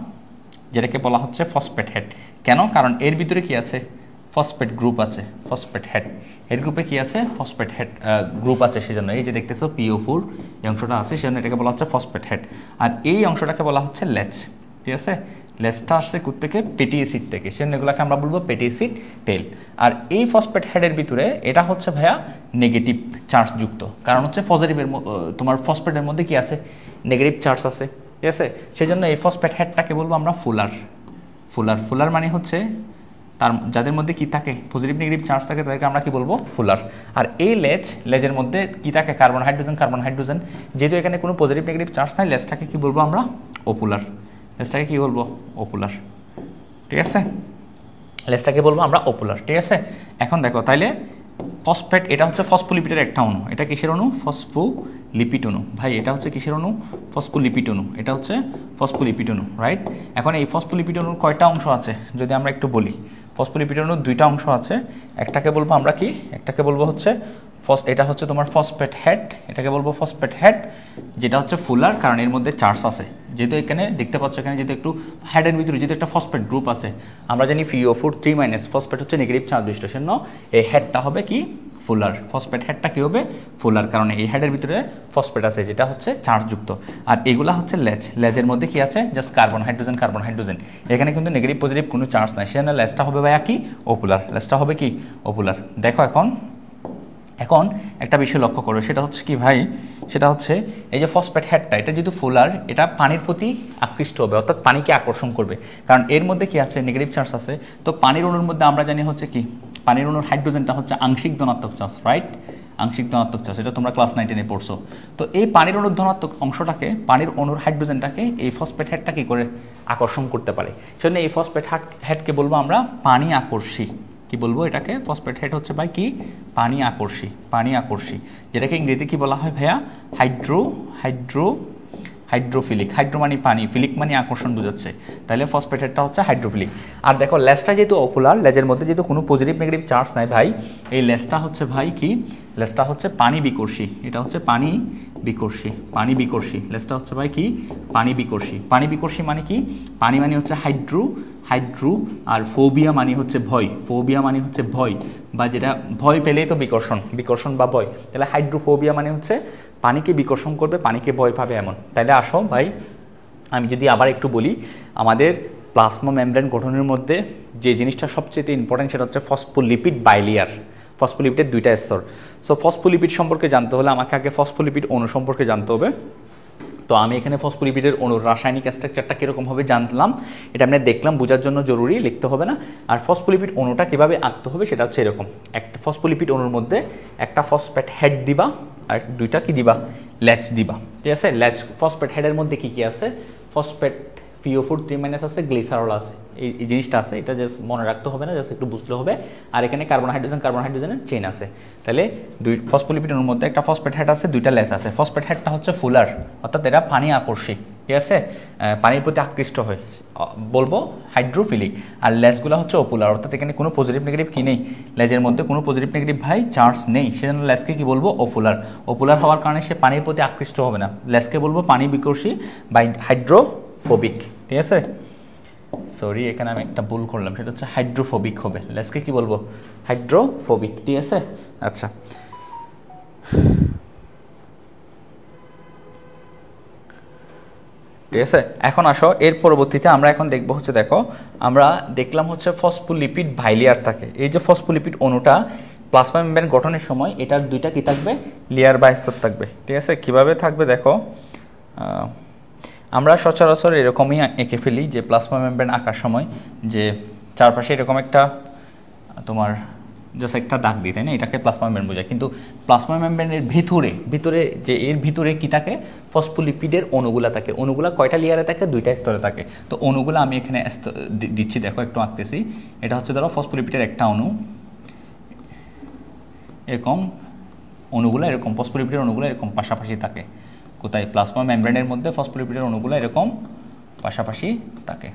যেটাকে বলা হচ্ছে ফসফেট হেড। কেন? কারণ এর ভিতরে কি আছে, ফসফেট গ্রুপ আছে, ফসফেট হেড। এর গ্রুপে কি আছে, ফসফেট হেড গ্রুপ আছে, সেজন্য এই যে দেখতেছো PO4 এই অংশটা আছে, সেজন্য এটাকে বলা হচ্ছে ফসফেট হেড। আর এই অংশটাকে বলা হচ্ছে লেজ, ঠিক আছে। লেজটা আসছে থেকে ফ্যাটি অ্যাসিড থেকে, সেজন্য এগুলোকে আমরা বলবো ফ্যাটি অ্যাসিড টেল। আর এই ফসফেট হেডের ভিতরে এটা হচ্ছে ভাইয়া নেগেটিভ চার্জ যুক্ত, কারণ হচ্ছে পজিটিভের তোমার ফসফেটের মধ্যে কি আছে, নেগেটিভ চার্জ আছে, ঠিক আছে। সেজন্য এই ফসফেট হেডটাকে বলবো আমরা ফুলার মানে হচ্ছে তার যাদের মধ্যে কি থাকে, পজিটিভ নেগেটিভ চার্জ থাকে, তাদেরকে আমরা কি বলবো, ফুলার। আর এই লেজের মধ্যে কি থাকে, কার্বন হাইড্রোজেন। যেহেতু এখানে কোনো পজিটিভ নেগেটিভ চার্জ নাই, লেজটাকে কি বলবো আমরা, অপুলার। লেজটাকে কি বলবো, অপুলার, ঠিক আছে। লেজটাকে বলবো আমরা অপুলার, ঠিক আছে। এখন দেখো তাইলে ফসফেট এটা হচ্ছে ফসফোলিপিডের একটা অণু, এটা কিসের অণু, ফসফোলিপিড অণু। ভাই এটা হচ্ছে কিসের অণু, ফসফোলিপিড অণু, এটা হচ্ছে ফসফোলিপিড অণু, রাইট। এখন এই ফসফোলিপিড অণুর কয়টা অংশ আছে যদি আমরা একটু বলি, ফসফোলিপিড অণুর দুইটা অংশ আছে, একটাকে বলবো আমরা কি, একটাকে বলবো হচ্ছে এটা হচ্ছে তোমার ফসফেট হেড, এটাকে বলবো ফসফেট হেড, যেটা হচ্ছে ফুলার, কারণ এর মধ্যে চার্জ আছে। যেহেতু এখানে দেখতে পাচ্ছ, এখানে যেহেতু একটু হেডের ভিতরে যেহেতু একটা ফসফেট গ্রুপ আছে, আমরা জানি PO4 3- ফসফেট হচ্ছে নেগেটিভ চার্জ বিশিষ্ট, সেজন্য এই হেডটা হবে কি, ফুলার। ফসফেট হেডটা কি হবে, ফুলার, কারণ এই হেডের ভিতরে ফসফেট আছে যেটা হচ্ছে চার্জযুক্ত। আর এগুলা হচ্ছে লেজের মধ্যে কি আছে, জাস্ট কার্বন হাইড্রোজেন। এখানে কিন্তু নেগেটিভ পজিটিভ কোনো চার্জ নাই, সেজন্য লেজটা হবে ভাইয়া কি, অপুলার। লেজটা হবে কি, অপুলার। দেখো এখন একটা বিষয় লক্ষ্য করো, সেটা হচ্ছে কি ভাই, সেটা হচ্ছে এই যে ফসফেট হেডটা, এটা যেহেতু ফুলার, এটা পানির প্রতি আকৃষ্ট হবে, অর্থাৎ পানিকে আকর্ষণ করবে, কারণ এর মধ্যে কি আছে, নেগেটিভ চার্জ আছে। তো পানির অণুর মধ্যে আমরা জানি হচ্ছে কি, পানির অণুর হাইড্রোজেনটা হচ্ছে আংশিক ধনাত্মক চার্জ, রাইট, আংশিক ধনাত্মক চার্জ, এটা তোমরা ক্লাস 9-10 পড়ছো। তো এই পানির অণুর ধনাত্মক অংশটাকে, পানির অণুর হাইড্রোজেনটাকে এই ফসফেট হেডটা কি করে আকর্ষণ করতে পারে, সেজন্য এই ফসফেট হেডকে বলবো আমরা পানি আকর্ষী। কি বলবো এটাকে, ফসফেট হেড হচ্ছে ভাই কি, পানি আকর্ষী, যেটাকে ইংরেজিতে কি বলা হয় ভাইয়া, হাইড্রোফিলিক। হাইড্রো মানে পানি, ফিলিক মানে আকর্ষণ বোঝাচ্ছে, তাহলে ফসফেট হেডটা হচ্ছে হাইড্রোফিলিক। আর দেখো লেজটা যেহেতু অপুলার, লেজের মধ্যে যেহেতু কোনো পজিটিভ নেগেটিভ চার্জ নাই ভাই, এই লেজটা হচ্ছে ভাই কি, লেজটা হচ্ছে পানি বিকর্ষী, এটা হচ্ছে পানি বিকর্ষী। লেজটা হচ্ছে ভাই কি, পানি বিকর্ষী মানে কি, পানি মানে হচ্ছে হাইড্রো, আর ফোবিয়া মানে হচ্ছে ভয়, বা যেটা ভয় পেলেই তো বিকর্ষণ বা ভয়, তাহলে হাইড্রোফোবিয়া মানে হচ্ছে পানিকে বিকর্ষণ করবে, পানিকে ভয় পাবে এমন। তাহলে আসো ভাই, আমি যদি আবার একটু বলি, আমাদের প্লাজমা মেমব্রেন গঠনের মধ্যে যে জিনিসটা সবচেয়ে ইম্পর্টেন্ট, সেটা হচ্ছে ফসফোলিপিড বাইলেয়ার। ফসফোলিপিডের দুইটা স্তর। সো ফসফোলিপিড সম্পর্কে জানতে হলে আমাকে আগে ফসফোলিপিড অণু সম্পর্কে জানতে হবে। তো আমি এখানে ফসফোলিপিডের অণুর রাসায়নিক স্ট্রাকচারটা কীরকম হবে জানলাম, এটা আমরা দেখলাম, বোঝার জন্য জরুরি, লিখতে হবে না। আর ফসফোলিপিড অণুটা কীভাবে আঁকতে হবে সেটা হচ্ছে এরকম, একটা ফসফোলিপিড অণুর মধ্যে একটা ফসফেট হেড দিবা, আর দুইটা কি দিবা, লেজ দিবা, ঠিক আছে। লেজ ফসফেট হেডের মধ্যে কি কি আছে, ফসফেট PO4 3- আছে, গ্লিসারল আছে, এই জিনিসটা আছে, এটা জাস্ট মনে রাখতে হবে না, জাস্ট একটু বুঝতে হবে। আর এখানে কার্বন হাইড্রোজেনের চেইন আছে। তাহলে দুই ফসফোলিপিডের মধ্যে একটা ফসফেট হেড আছে, দুইটা লেজ আছে। ফসফেট হেডটা হচ্ছে ফুলার, অর্থাৎ এরা পানি আকর্ষী, ঠিক আছে, পানির প্রতি আকৃষ্ট হয়, বলবো হাইড্রোফিলিক। আর লেজগুলো হচ্ছে অপুলার, অর্থাৎ এখানে কোনো পজিটিভ নেগেটিভ কি নেই, লেজের মধ্যে কোনো পজিটিভ নেগেটিভ ভাই চার্জ নেই, সেজন্য লেজকে কি বলবো, অপুলার হওয়ার কারণে সে পানির প্রতি আকৃষ্ট হবে না, লেজকে বলবো পানি বিকর্ষী বা হাইড্রোফোবিক, ঠিক আছে। সরি, এখানে আমি একটা ভুল করলাম, সেটা হচ্ছে হাইড্রোফোবিক হবে, লেজকে কি বলবো, হাইড্রোফোবিক, ঠিক আছে। আচ্ছা, ঠিক আছে। এখন আসো, এর পরবর্তীতে আমরা এখন দেখবো হচ্ছে, দেখো আমরা দেখলাম হচ্ছে ফসফোলিপিড বাইলেয়ার থাকে। এই যে ফসফোলিপিড অণুটা প্লাজমা মেমব্রেন গঠনের সময় এটার দুইটা কি থাকবে, লেয়ার বা স্তর থাকবে, ঠিক আছে। কিভাবে থাকবে দেখো, আমরা সচরাচর এরকমই এঁকে ফেলি যে প্লাজমা মেমব্রেন আঁকার সময় যে চারপাশে এরকম একটা তোমার জাস্ট একটা দাগ দিই, তাই না, এটাকে প্লাজমা মেমব্রেন বোঝায়। কিন্তু প্লাজমা মেমব্রেনের ভিতরে যে এর ভিতরে কি থাকে, ফসফোলিপিডের অণুগুলা থাকে। অণুগুলা কয়টা লেয়ারে থাকে, দুইটা স্তরে থাকে। তো অণুগুলো আমি এখানে দিচ্ছি, দেখো একটু আঁকতেছি। এটা হচ্ছে ধরো ফসফোলিপিডের একটা অণু, এরকম অণুগুলো এরকম ফসফোলিপিডের অণুগুলো এরকম পাশাপাশি থাকে। কোথায়? প্লাজমা মেমব্রেনের মধ্যে ফসফোলিপিডের অণুগুলো এরকম পাশাপাশি থাকে।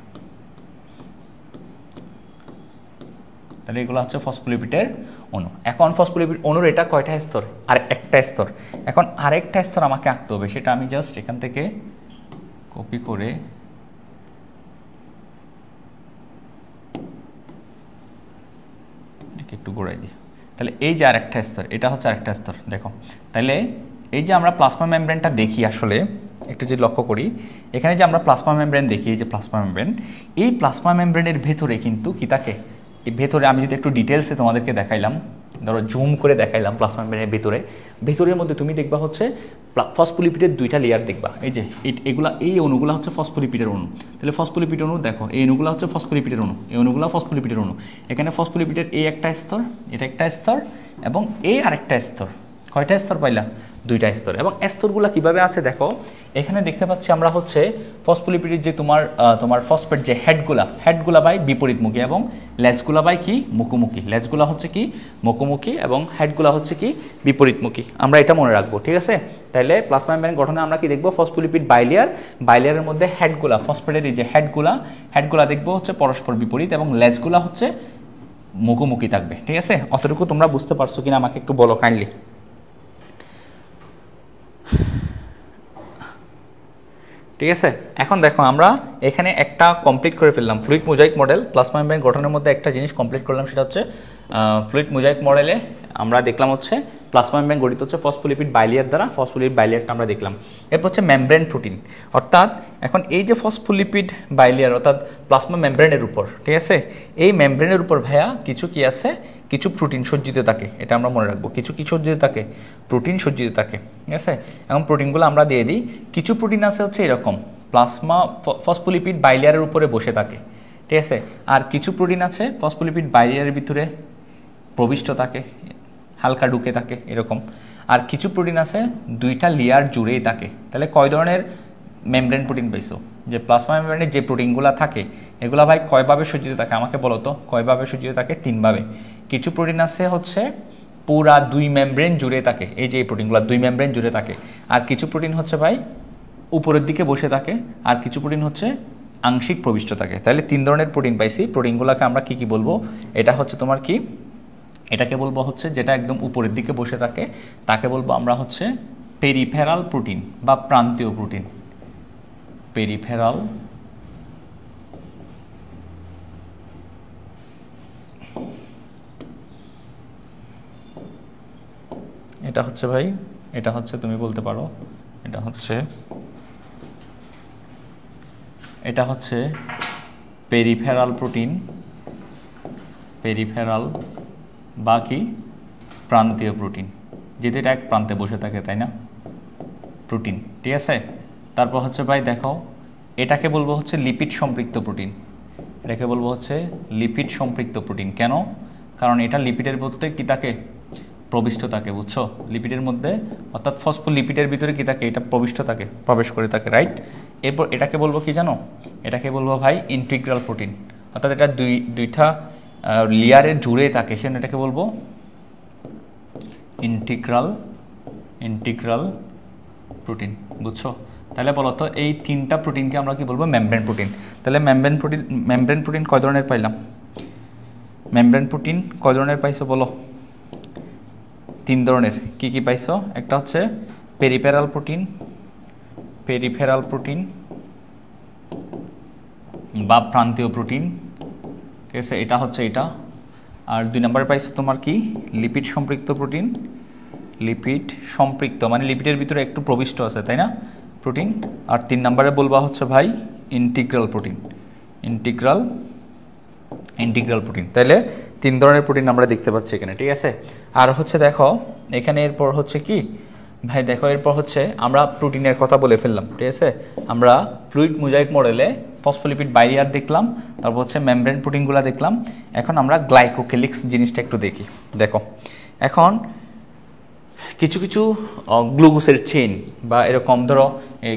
তাহলে এগুলো হচ্ছে ফসফোলিপিডের অণু। এখন ফসফোলিপিড অণুর এটা কয়টা স্তর? আর একটা স্তর। এখন আরেকটা স্তর আমাকে আঁকতে হবে, সেটা আমি জাস্ট এখান থেকে কপি করে একটু গোড়াই দিই। তাহলে এই যে আরেকটা স্তর, এটা হচ্ছে আরেকটা স্তর। দেখো, তাহলে এই যে আমরা প্লাজমা মেমব্রেনটা দেখি, আসলে একটু যদি লক্ষ্য করি, এখানে যে আমরা প্লাজমা মেমব্রেন দেখি, এই যে প্লাজমা মেমব্রেন, এই প্লাজমা মেমব্রেনের ভেতরে কিন্তু কি থাকে? এই ভেতরে আমি যদি একটু ডিটেলসে তোমাদেরকে দেখাইলাম, ধরো জুম করে দেখাইলাম প্লাজমা মেমব্রেনের ভেতরের মধ্যে তুমি দেখবা হচ্ছে ফসফোলিপিডের দুইটা লেয়ার দেখবা। এই যে এগুলা, এই অণুগুলো হচ্ছে ফসফোলিপিডের অণু। তাহলে ফসফোলিপিড অণু দেখো, এই অণুগুলো হচ্ছে ফসফোলিপিডের অণু, এই অণুগুলো ফসফোলিপিডের অণু। এখানে ফসফোলিপিডের এই একটা স্তর, এটা একটা স্তর, এবং এই আরেকটা স্তর। কয়টা স্তর পাইলা? দুইটা স্তর। এবং স্তরগুলো কিভাবে আছে দেখো, এখানে দেখতে পাচ্ছি আমরা হচ্ছে ফসফোলিপিডের যে তোমার ফসফেট যে হেডগুলা বাই বিপরীতমুখী এবং লেজগুলা বাই কি মুখোমুখি। লেজগুলা হচ্ছে কি মুখোমুখি এবং হেডগুলা হচ্ছে কি বিপরীতমুখী। আমরা এটা মনে রাখবো, ঠিক আছে? তাহলে প্লাজমা মেমব্রেন গঠনে আমরা কি দেখবো? ফসফোলিপিড বাইলেয়ারের মধ্যে হেডগুলা, ফসফেটের এই যে হেডগুলা দেখবো হচ্ছে পরস্পর বিপরীত এবং লেজগুলা হচ্ছে মুখোমুখি থাকবে, ঠিক আছে? অতটুকু তোমরা বুঝতে পারছো কিনা আমাকে একটু বলো কাইন্ডলি। ঠিক আছে, এখন দেখো আমরা এখানে একটা কমপ্লিট করে ফেললাম fluid mosaic model. Plasma membrane গঠনের মধ্যে একটা জিনিস কমপ্লিট করলাম, সেটা হচ্ছে ফ্লুইড মোজাইক মডেলে আমরা দেখলাম হচ্ছে প্লাজমা মেমব্রেন গঠিত হচ্ছে ফসফোলিপিড বাইলিয়ার দ্বারা। ফসফোলিপিড বাইলিয়ারটা আমরা দেখলাম। এরপর হচ্ছে মেমব্রেন প্রোটিন, অর্থাৎ এখন এই যে ফসফোলিপিড বাইলিয়ার অর্থাৎ প্লাজমা মেমব্রেনের উপর, ঠিক আছে, এই মেমব্রেনের উপর ভাইয়া কিছু কি আছে? কিছু প্রোটিন সজ্জিত থাকে, এটা আমরা মনে রাখবো। কিছু কি সজ্জিত থাকে? প্রোটিন সজ্জিত থাকে, ঠিক আছে? এবং প্রোটিনগুলো আমরা দিয়ে দিই। কিছু প্রোটিন আছে হচ্ছে এরকম প্লাজমা ফসফোলিপিড বাইলিয়ারের উপরে বসে থাকে, ঠিক আছে? আর কিছু প্রোটিন আছে ফসফোলিপিড বাইলিয়ারের ভিতরে প্রবিষ্ট থাকে, হালকা ঢুকে থাকে এরকম। আর কিছু প্রোটিন আছে দুইটা লেয়ার জুড়েই থাকে। তাহলে কয় ধরনের মেমব্রেন প্রোটিন পাইছো? যে প্লাজমা মেমব্রেনের যে প্রোটিনগুলো থাকে এগুলো ভাই কয়ভাবে সজ্জিত থাকে আমাকে বলো তো? কয়ভাবে সজ্জিত থাকে? তিনভাবে। কিছু প্রোটিন আছে হচ্ছে পুরা দুই মেমব্রেন জুড়ে থাকে, এই যে এই প্রোটিনগুলো দুই মেমব্রেন জুড়ে থাকে। আর কিছু প্রোটিন হচ্ছে ভাই উপরের দিকে বসে থাকে, আর কিছু প্রোটিন হচ্ছে আংশিক প্রবিষ্ট থাকে। তাহলে তিন ধরনের প্রোটিন পাইছি। প্রোটিনগুলোকে আমরা কি কি বলবো? এটা হচ্ছে তোমার কি, এটাকে বলবো হচ্ছে যেটা একদম উপরের দিকে বসে থাকে তাকে বলবো আমরা হচ্ছে পেরিফেরাল প্রোটিন বা প্রান্তীয় প্রোটিন। পেরিফেরাল এটা হচ্ছে ভাই, এটা হচ্ছে তুমি বলতে পারো এটা হচ্ছে পেরিফেরাল প্রোটিন, পেরিফেরাল বা কি প্রান্তীয় প্রোটিন, যেটা এটা এক প্রান্তে বসে থাকে, তাই না? প্রোটিন, ঠিক আছে? তারপর হচ্ছে ভাই দেখো, এটাকে বলবো হচ্ছে লিপিড সম্পৃক্ত প্রোটিন। এটাকে বলবো হচ্ছে লিপিড সম্পৃক্ত প্রোটিন। কেন? কারণ এটা লিপিডের মধ্যে কি থাকে? প্রবিষ্ট থাকে, বুঝছো? লিপিডের মধ্যে অর্থাৎ ফসফোলিপিডের ভিতরে কি থাকে? এটা প্রবিষ্ট থাকে, প্রবেশ করে থাকে, রাইট? এরপর এটাকে বলবো কি জানো? এটাকে বলবো ভাই ইন্টিগ্রাল প্রোটিন, অর্থাৎ এটা দুইটা লেয়ারে জুড়ে থাকে, সেজন্য এটাকে বলবো ইন্টিগ্রাল প্রোটিন, বুঝছো? তাহলে বলো তো এই তিনটা প্রোটিনকে আমরা কি বলবো? Membrane protein. তাহলে মেমব্রেন প্রোটিন কয় ধরনের পাইলাম? মেমব্রেন প্রোটিন কয় ধরনের পাইছো বলো? তিন ধরনের। কি কি পাইছো? একটা হচ্ছে পেরিফেরাল প্রোটিন বা প্রান্তীয় প্রোটিন, ঠিক আছে? এটা হচ্ছে এটা। আর দুই নম্বরে পাইছো তোমার কি? লিপিড সম্পৃক্ত প্রোটিন। লিপিড সম্পৃক্ত মানে লিপিডের ভিতরে একটু প্রবিষ্ট আছে, তাই না? প্রোটিন। আর তিন নম্বরে বলবা হচ্ছে ভাই ইন্টিগ্রাল প্রোটিন। Integral protein. তাহলে তিন ধরনের প্রোটিন আমরা দেখতে পাচ্ছি এখানে, ঠিক আছে? আর হচ্ছে দেখো এখানে এরপর হচ্ছে কি ভাই, দেখো এরপর হচ্ছে আমরা প্রোটিনের কথা বলে ফেললাম, ঠিক আছে? আমরা ফ্লুইড মোজাইক মডেলে ফসফোলিপিড বাইলিয়ার দেখলাম, তারপর হচ্ছে মেমব্রেন প্রোটিনগুলো দেখলাম। এখন আমরা গ্লাইকোকেলিক্স জিনিসটা একটু দেখি। দেখো এখন কিছু কিছু গ্লুকোজের চেইন বা এরকম ধরো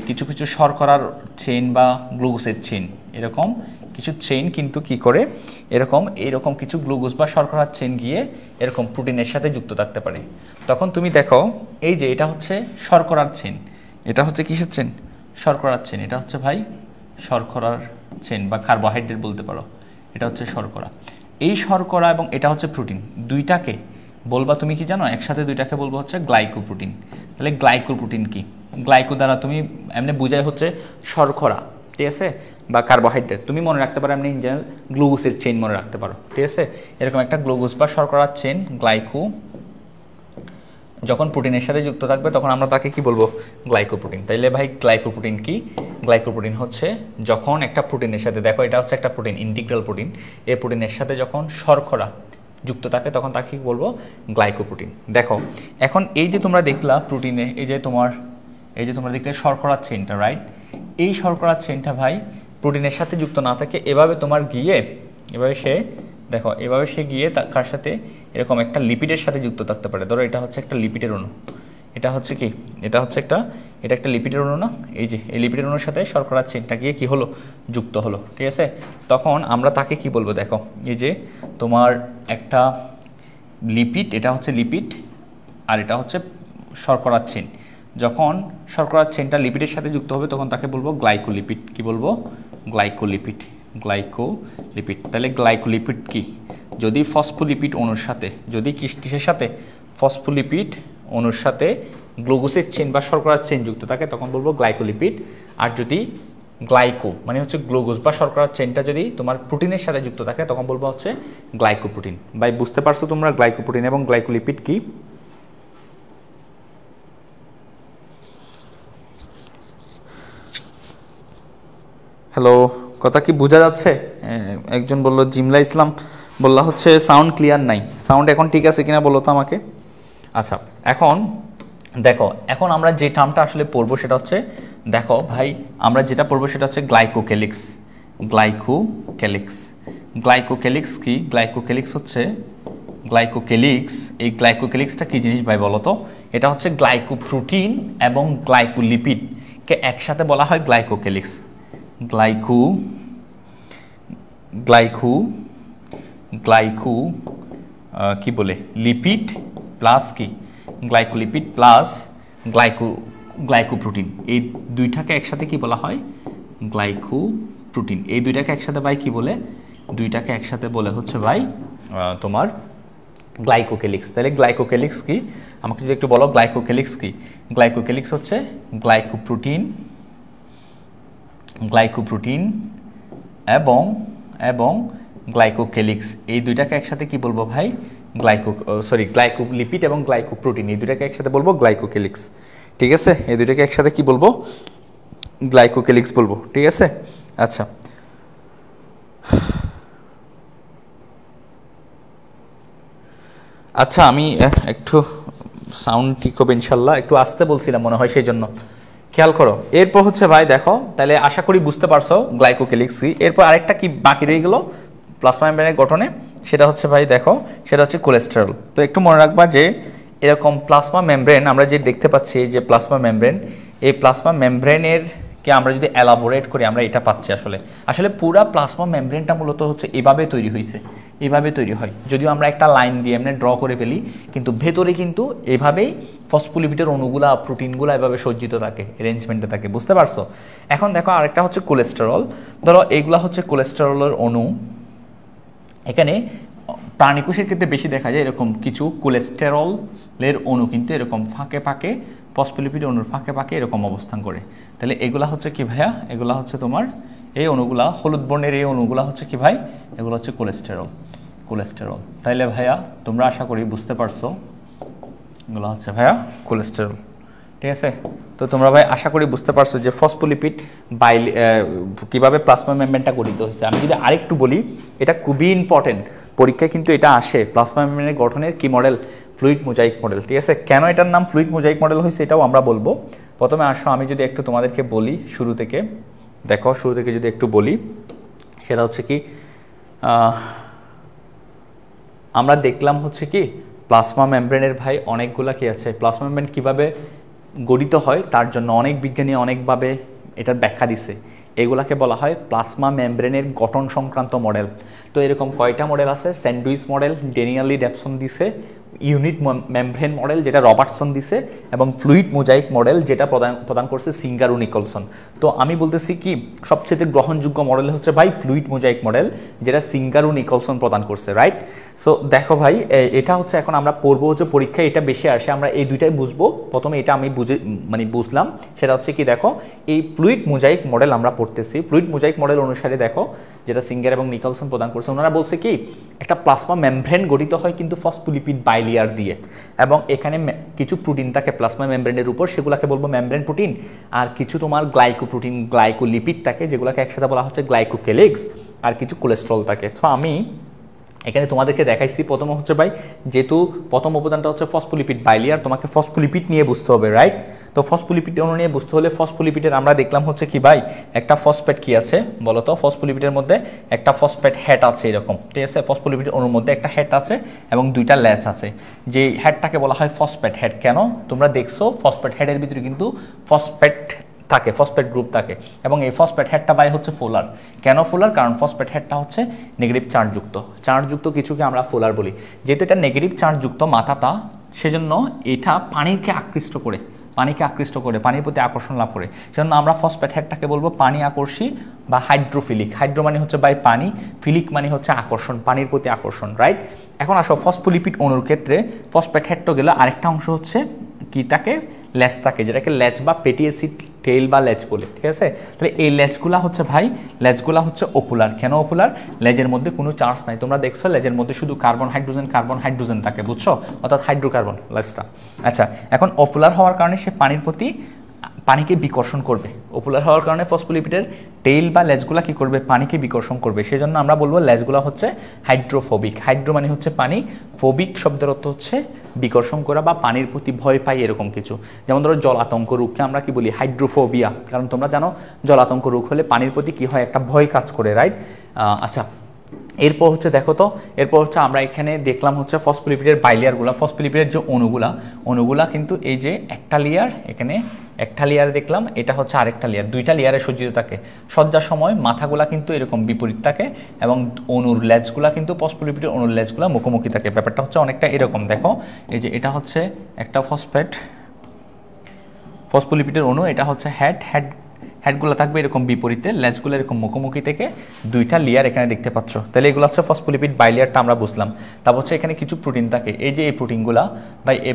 কিছু কিছু শর্করার চেইন বা গ্লুকোজের চেইন, এরকম কিছু চেইন কিন্তু কি করে এরকম কিছু গ্লুকোজ বা শর্করার চেইন গিয়ে এরকম প্রোটিনের সাথে যুক্ত থাকতে পারে। তখন তুমি দেখো এই যে এটা হচ্ছে শর্করার চেইন, এটা হচ্ছে কিসের চেইন? শর্করার চেইন। এটা হচ্ছে ভাই শর্করার চেইন বা কার্বোহাইড্রেট বলতে পারো, এটা হচ্ছে শর্করা। এই শর্করা এবং এটা হচ্ছে প্রোটিন, দুইটাকে বলবা তুমি কি জানো? একসাথে দুইটাকে বলবো হচ্ছে গ্লাইকোপ্রোটিন। তাহলে গ্লাইকোপ্রোটিন কি? গ্লাইকো দ্বারা তুমি এমনি বোঝায় হচ্ছে শর্করা, ঠিক আছে, বা কার্বোহাইড্রেট। তুমি মনে রাখতে পারো এমনি ইন জেনারেল গ্লুকোজের চেইন মনে রাখতে পারো, ঠিক আছে। এরকম একটা গ্লুকোজ বা শর্করার চেইন গ্লাইকো যখন প্রোটিনের সাথে যুক্ত থাকবে তখন আমরা তাকে কি বলবো? গ্লাইকোপ্রোটিন। তাইলে ভাই গ্লাইকোপ্রোটিন কি? গ্লাইকোপ্রোটিন হচ্ছে যখন একটা প্রোটিনের সাথে, দেখো এটা হচ্ছে একটা প্রোটিন, ইন্টিগ্রাল প্রোটিন, এই প্রোটিনের সাথে যখন শর্করা যুক্ত থাকে তখন তাকে কি বলবো? গ্লাইকোপ্রোটিন। দেখো এখন এই যে তোমরা দেখলা প্রোটিনে এই যে তোমরা দেখলে শর্করার চেইনটা, রাইট? এই শর্করার চেইনটা ভাই প্রোটিনের সাথে যুক্ত না থাকে এভাবে তোমার গিয়ে এভাবে সে গিয়ে কার সাথে এরকম একটা লিপিডের সাথে যুক্ত থাকতে পারে। ধরো এটা হচ্ছে একটা লিপিডের অণু, এটা হচ্ছে কি? এটা একটা লিপিডের অণু না? এই যে এই লিপিডের অণুর সাথে শর্করার চেইনটা গিয়ে কি হলো? যুক্ত হলো, ঠিক আছে। তখন আমরা তাকে কি বলবো? দেখো এই যে তোমার একটা লিপিড, এটা হচ্ছে লিপিড আর এটা হচ্ছে শর্করার চেইন। যখন শর্করার চেইনটা লিপিডের সাথে যুক্ত হবে তখন তাকে বলবো গ্লাইকোলিপিড। কি বলবো? গ্লাইকোলিপিড। তাহলে গ্লাইকোলিপিড কি? যদি ফসফোলিপিড অণুর সাথে, যদি কিসের সাথে? ফসফোলিপিড অণুর সাথে গ্লুকোজের চেইন বা শর্করার চেইন যুক্ত থাকে তখন বলবো গ্লাইকোলিপিড। আর যদি গ্লাইকো মানে হচ্ছে গ্লুকোজ বা শর্করার চেইনটা যদি তোমার প্রোটিনের সাথে যুক্ত থাকে তখন বলবো হচ্ছে গ্লাইকোপ্রোটিন। ভাই বুঝতে পারছো তোমরা গ্লাইকোপ্রোটিন এবং গ্লাইকোলিপিড কি? হ্যালো, কথা কি বোঝা যাচ্ছে? একজন বললো জিমলা ইসলাম বললা হচ্ছে সাউন্ড ক্লিয়ার নাই। সাউন্ড এখন ঠিক আছে কিনা বলো তো আমাকে। আচ্ছা, এখন দেখো এখন আমরা যে টার্মটা আসলে পড়বো সেটা হচ্ছে, দেখো ভাই আমরা যেটা পড়বো সেটা হচ্ছে গ্লাইকোক্যালিক্স। গ্লাইকোক্যালিক্স কি? গ্লাইকোক্যালিক্স হচ্ছে এই গ্লাইকোক্যালিক্সটা কি জিনিস ভাই বলো তো? এটা হচ্ছে গ্লাইকোপ্রোটিন এবং গ্লাইকোলিপিডকে একসাথে বলা হয় গ্লাইকোক্যালিক্স। গ্লাইকো কি বলে? লিপিড প্লাস কি? গ্লাইকোলিপিড প্লাস গ্লাইকোপ্রোটিন, এই দুইটাকে একসাথে কি বলা হয়? গ্লাইকোপ্রোটিন। এই দুইটাকে একসাথে ভাই কি বলে? দুইটাকে একসাথে বলে হচ্ছে ভাই তোমার গ্লাইকোক্যালিক্স। তাহলে গ্লাইকোক্যালিক্স কি? আমাকে যদি একটু বলো গ্লাইকোক্যালিক্স কি? গ্লাইকোক্যালিক্স হচ্ছে গ্লাইকোপ্রোটিন এবং গ্লাইকোক্যালিক্স, এই দুইটাকে একসাথে কি বলবো ভাই? গ্লাইকোলিপিড এবং গ্লাইকোপ্রোটিন, এই দুইটাকে একসাথে বলবো গ্লাইকোক্যালিক্স, ঠিক আছে। এই দুইটাকে একসাথে কি বলবো? গ্লাইকোক্যালিক্স বলবো, ঠিক আছে। আচ্ছা আমি একটু সাউন্ড ঠিক হবে ইনশাল্লাহ, একটু আসতে বলছিলাম মনে হয় সেই জন্য, খেয়াল করো। এরপর হচ্ছে ভাই দেখো, তাহলে আশা করি বুঝতে পারছো গ্লাইকোক্যালিক্স কি। এরপর আরেকটা কি বাকি রয়ে গেল প্লাজমা মেমব্রেনের গঠনে, সেটা হচ্ছে ভাই দেখো সেটা হচ্ছে কোলেস্টেরল। তো একটু মনে রাখবা যে এরকম প্লাজমা মেমব্রেন আমরা যে দেখতে পাচ্ছি, যে প্লাজমা মেমব্রেন, এই প্লাজমা মেমব্রেনের কে আমরা যদি এলাবোরেট করি আমরা এটা পাচ্ছি আসলে পুরা প্লাজমা মেমব্রেনটা মূলত হচ্ছে এভাবে তৈরি হয়েছে, এভাবে তৈরি হয়। যদিও আমরা একটা লাইন দিয়ে এমনি ড্র করে ফেলি, কিন্তু ভেতরে কিন্তু এভাবেই ফসফোলিপিডের অণুগুলা প্রোটিনগুলা এভাবে সজ্জিত থাকে, অ্যারেঞ্জমেন্টে থাকে, বুঝতে পারছো? এখন দেখো আরেকটা হচ্ছে কোলেস্টেরল। ধরো এইগুলা হচ্ছে কোলেস্টেরলের অণু। এখানে প্রাণীকোষের ক্ষেত্রে বেশি দেখা যায় এরকম কিছু কোলেস্টেরলের অণু কিন্তু এরকম ফাঁকে ফাঁকে ফসফোলিপিড অণুর ফাঁকে ফাঁকে এরকম অবস্থান করে। তাহলে এগুলা হচ্ছে কি ভাইয়া? এগুলা হচ্ছে তোমার এই অণুগুলা, হলুদ বর্ণের এই অণুগুলা হচ্ছে কি ভাই? এগুলো হচ্ছে কোলেস্টেরল। তাইলে ভাইয়া তোমরা আশা করি বুঝতে পারছো এগুলো হচ্ছে ভাইয়া কোলেস্টেরল, ঠিক আছে। তো তোমরা ভাই আশা করি বুঝতে পারছো যে ফসফোলিপিড কীভাবে প্লাজমা মেমব্রেনটা গঠিত হয়েছে। আমি যদি আরেকটু বলি, এটা খুবই ইম্পর্টেন্ট, পরীক্ষায় কিন্তু এটা আসে। প্লাজমা মেমব্রেনের গঠনের কি মডেল? ফ্লুইড মোজাইক মডেল, ঠিক আছে। কেন এটার নাম ফ্লুইড মোজাইক মডেল হয়েছে এটাও আমরা বলবো। প্রথমে আসো আমি যদি একটু তোমাদেরকে বলি শুরু থেকে, দেখো শুরু থেকে যদি একটু বলি, সেটা হচ্ছে কি আমরা দেখলাম হচ্ছে কি প্লাজমা মেমব্রেনের ভাই অনেকগুলা কি আছে। প্লাজমা মেমব্রেন কীভাবে গঠিত হয় তার জন্য অনেক বিজ্ঞানী অনেকভাবে এটার ব্যাখ্যা দিছে। এগুলাকে বলা হয় প্লাজমা মেমব্রেনের গঠন সংক্রান্ত মডেল। তো এরকম কয়টা মডেল আছে? স্যান্ডউইচ মডেল ড্যানিয়েল ডেভসন দিছে, ইউনিট মেমব্রেন মডেল যেটা রবার্টসন দিছে, এবং ফ্লুইড মোজাইক মডেল যেটা প্রদান করছে সিঙ্গার ও নিকলসন। তো আমি বলতেছি কি সবচেয়ে গ্রহণযোগ্য মডেল হচ্ছে ভাই ফ্লুইড মোজাইক মডেল, যেটা সিঙ্গার ও নিকলসন প্রদান করছে, রাইট? সো দেখো ভাই, এটা হচ্ছে এখন আমরা পড়বো হচ্ছে পরীক্ষায় এটা বেশি আসে, আমরা এই দুইটাই বুঝবো। প্রথমে এটা আমি বুঝলাম, সেটা হচ্ছে কি দেখো এই ফ্লুইড মোজাইক মডেল আমরা পড়তেছি। ফ্লুইড মোজাইক মডেল অনুসারে দেখো যেটা সিঙ্গার এবং নিকলসন প্রদান করছে, ওনারা বলছে কি একটা প্লাজমা মেমব্রেন গঠিত হয় কিন্তু ফসফোলিপিড বাইলিয়ার দিয়ে, এবং এখানে কিছু প্রোটিন থাকে প্লাজমা মেমব্রেনের উপর, সেগুলোকে বলবো মেমব্রেন প্রোটিন। আর কিছু তোমার গ্লাইকোপ্রোটিন গ্লাইকোলিপিড থাকে, যেগুলোকে একসাথে বলা হচ্ছে গ্লাইকোকেলিক্স। আর কিছু কোলেস্ট্রল থাকে। তো আমি এখানে তোমাদেরকে দেখাইছি প্রথম হচ্ছে ভাই, যেহেতু প্রথম উপাদানটা হচ্ছে ফসফোলিপিড বাইলিয়ার, তোমাকে ফসফোলিপিড নিয়ে বুঝতে হবে, রাইট? তো ফসফোলিপিড অণু নিয়ে বুঝতে হলে ফসফোলিপিডের আমরা দেখলাম হচ্ছে কি ভাই, একটা ফসফেট কি আছে বলো তো? ফসফোলিপিডের মধ্যে একটা ফসফেট হেড আছে এরকম, ঠিক আছে? ফসফোলিপিড অণুর মধ্যে একটা হেড আছে এবং দুইটা ল্যাচ আছে, যে হেডটাকে বলা হয় ফসফেট হেড। কেন? তোমরা দেখছো ফসফেট হেডের ভিতরে কিন্তু ফসফেট থাকে, ফসফেট গ্রুপ থাকে, এবং এই ফসফেট হেডটা বাই হচ্ছে ফোলার। কেন ফোলার? কারণ ফসফেট হেডটা হচ্ছে নেগেটিভ চার্জযুক্ত কিছুকে আমরা ফোলার বলি। যেহেতু এটা নেগেটিভ চার্জযুক্ত মাথাটা, সেজন্য এটা পানিকে আকৃষ্ট করে, পানির প্রতি আকর্ষণ লাভ করে, সেজন্য আমরা ফসফেট হেডটাকে বলবো পানি আকর্ষী বা হাইড্রোফিলিক। হাইড্রো মানে হচ্ছে বাই পানি, ফিলিক মানে হচ্ছে আকর্ষণ, পানির প্রতি আকর্ষণ, রাইট? এখন আসো ফসফোলিপিড অণুর ক্ষেত্রে ফসফেট হেডটা গেলে আরেকটা অংশ হচ্ছে কি থাকে, ল্যাচ থাকে, যেটাকে ল্যাচ বা ফ্যাটি অ্যাসিড টেইল বা ল্যাচ বলে, ঠিক আছে? তাহলে এই ল্যাচগুলা হচ্ছে ভাই, ল্যাচগুলা হচ্ছে অপুলার। কেন অপুলার? লেজের মধ্যে কোনো চার্জ নাই। তোমরা দেখছো লেজের মধ্যে শুধু কার্বন হাইড্রোজেন থাকে, বুঝছো? অর্থাৎ হাইড্রোকার্বন ল্যাচটা। আচ্ছা, এখন অপুলার হওয়ার কারণে সে পানিকে বিকর্ষণ করবে। অপুলার হওয়ার কারণে ফসফোলিপিডের টেইল বা লেজগুলা কি করবে? পানিকে বিকর্ষণ করবে। সেজন্য আমরা বলবো লেজগুলা হচ্ছে হাইড্রোফোবিক। হাইড্রো মানে হচ্ছে পানি, ফোবিক শব্দের অর্থ হচ্ছে বিকর্ষণ করা বা পানির প্রতি ভয় পাই, এরকম কিছু। যেমন ধরো জলাতঙ্ক রোগকে আমরা কি বলি? হাইড্রোফোবিয়া। কারণ তোমরা জানো জলাতঙ্ক রোগ হলে পানির প্রতি কি হয়? একটা ভয় কাজ করে, রাইট? আচ্ছা, এরপর হচ্ছে দেখো তো, এরপর হচ্ছে আমরা এখানে দেখলাম হচ্ছে ফসফোলিপিডের বাইলিয়ারগুলা। ফসফোলিপিডের যে অণুগুলা কিন্তু এই যে একটা লেয়ার, এখানে একটা লেয়ার দেখলাম, এটা হচ্ছে আরেকটা লেয়ার, দুইটা লেয়ারে সজ্জিত থাকে। সজ্জার সময় মাথাগুলা কিন্তু এরকম বিপরীত থাকে, এবং অণুর লেজগুলা কিন্তু ফসফোলিপিডের অণুর লেজগুলা মুখোমুখি থাকে। ব্যাপারটা হচ্ছে অনেকটা এরকম, দেখো এই যে এটা হচ্ছে একটা ফসফোলিপিডের অণু, এটা হচ্ছে হেডগুলো থাকবে এরকম বিপরীতে, লেজগুলো এরকম মুখোমুখি থেকে দুইটা লেয়ার এখানে দেখতে পাচ্ছ। তাহলে এগুলো হচ্ছে ফসফোলিপিড বাইলিয়ারটা আমরা বুঝলাম। তারপর হচ্ছে এখানে কিছু প্রোটিন থাকে, এই যে এই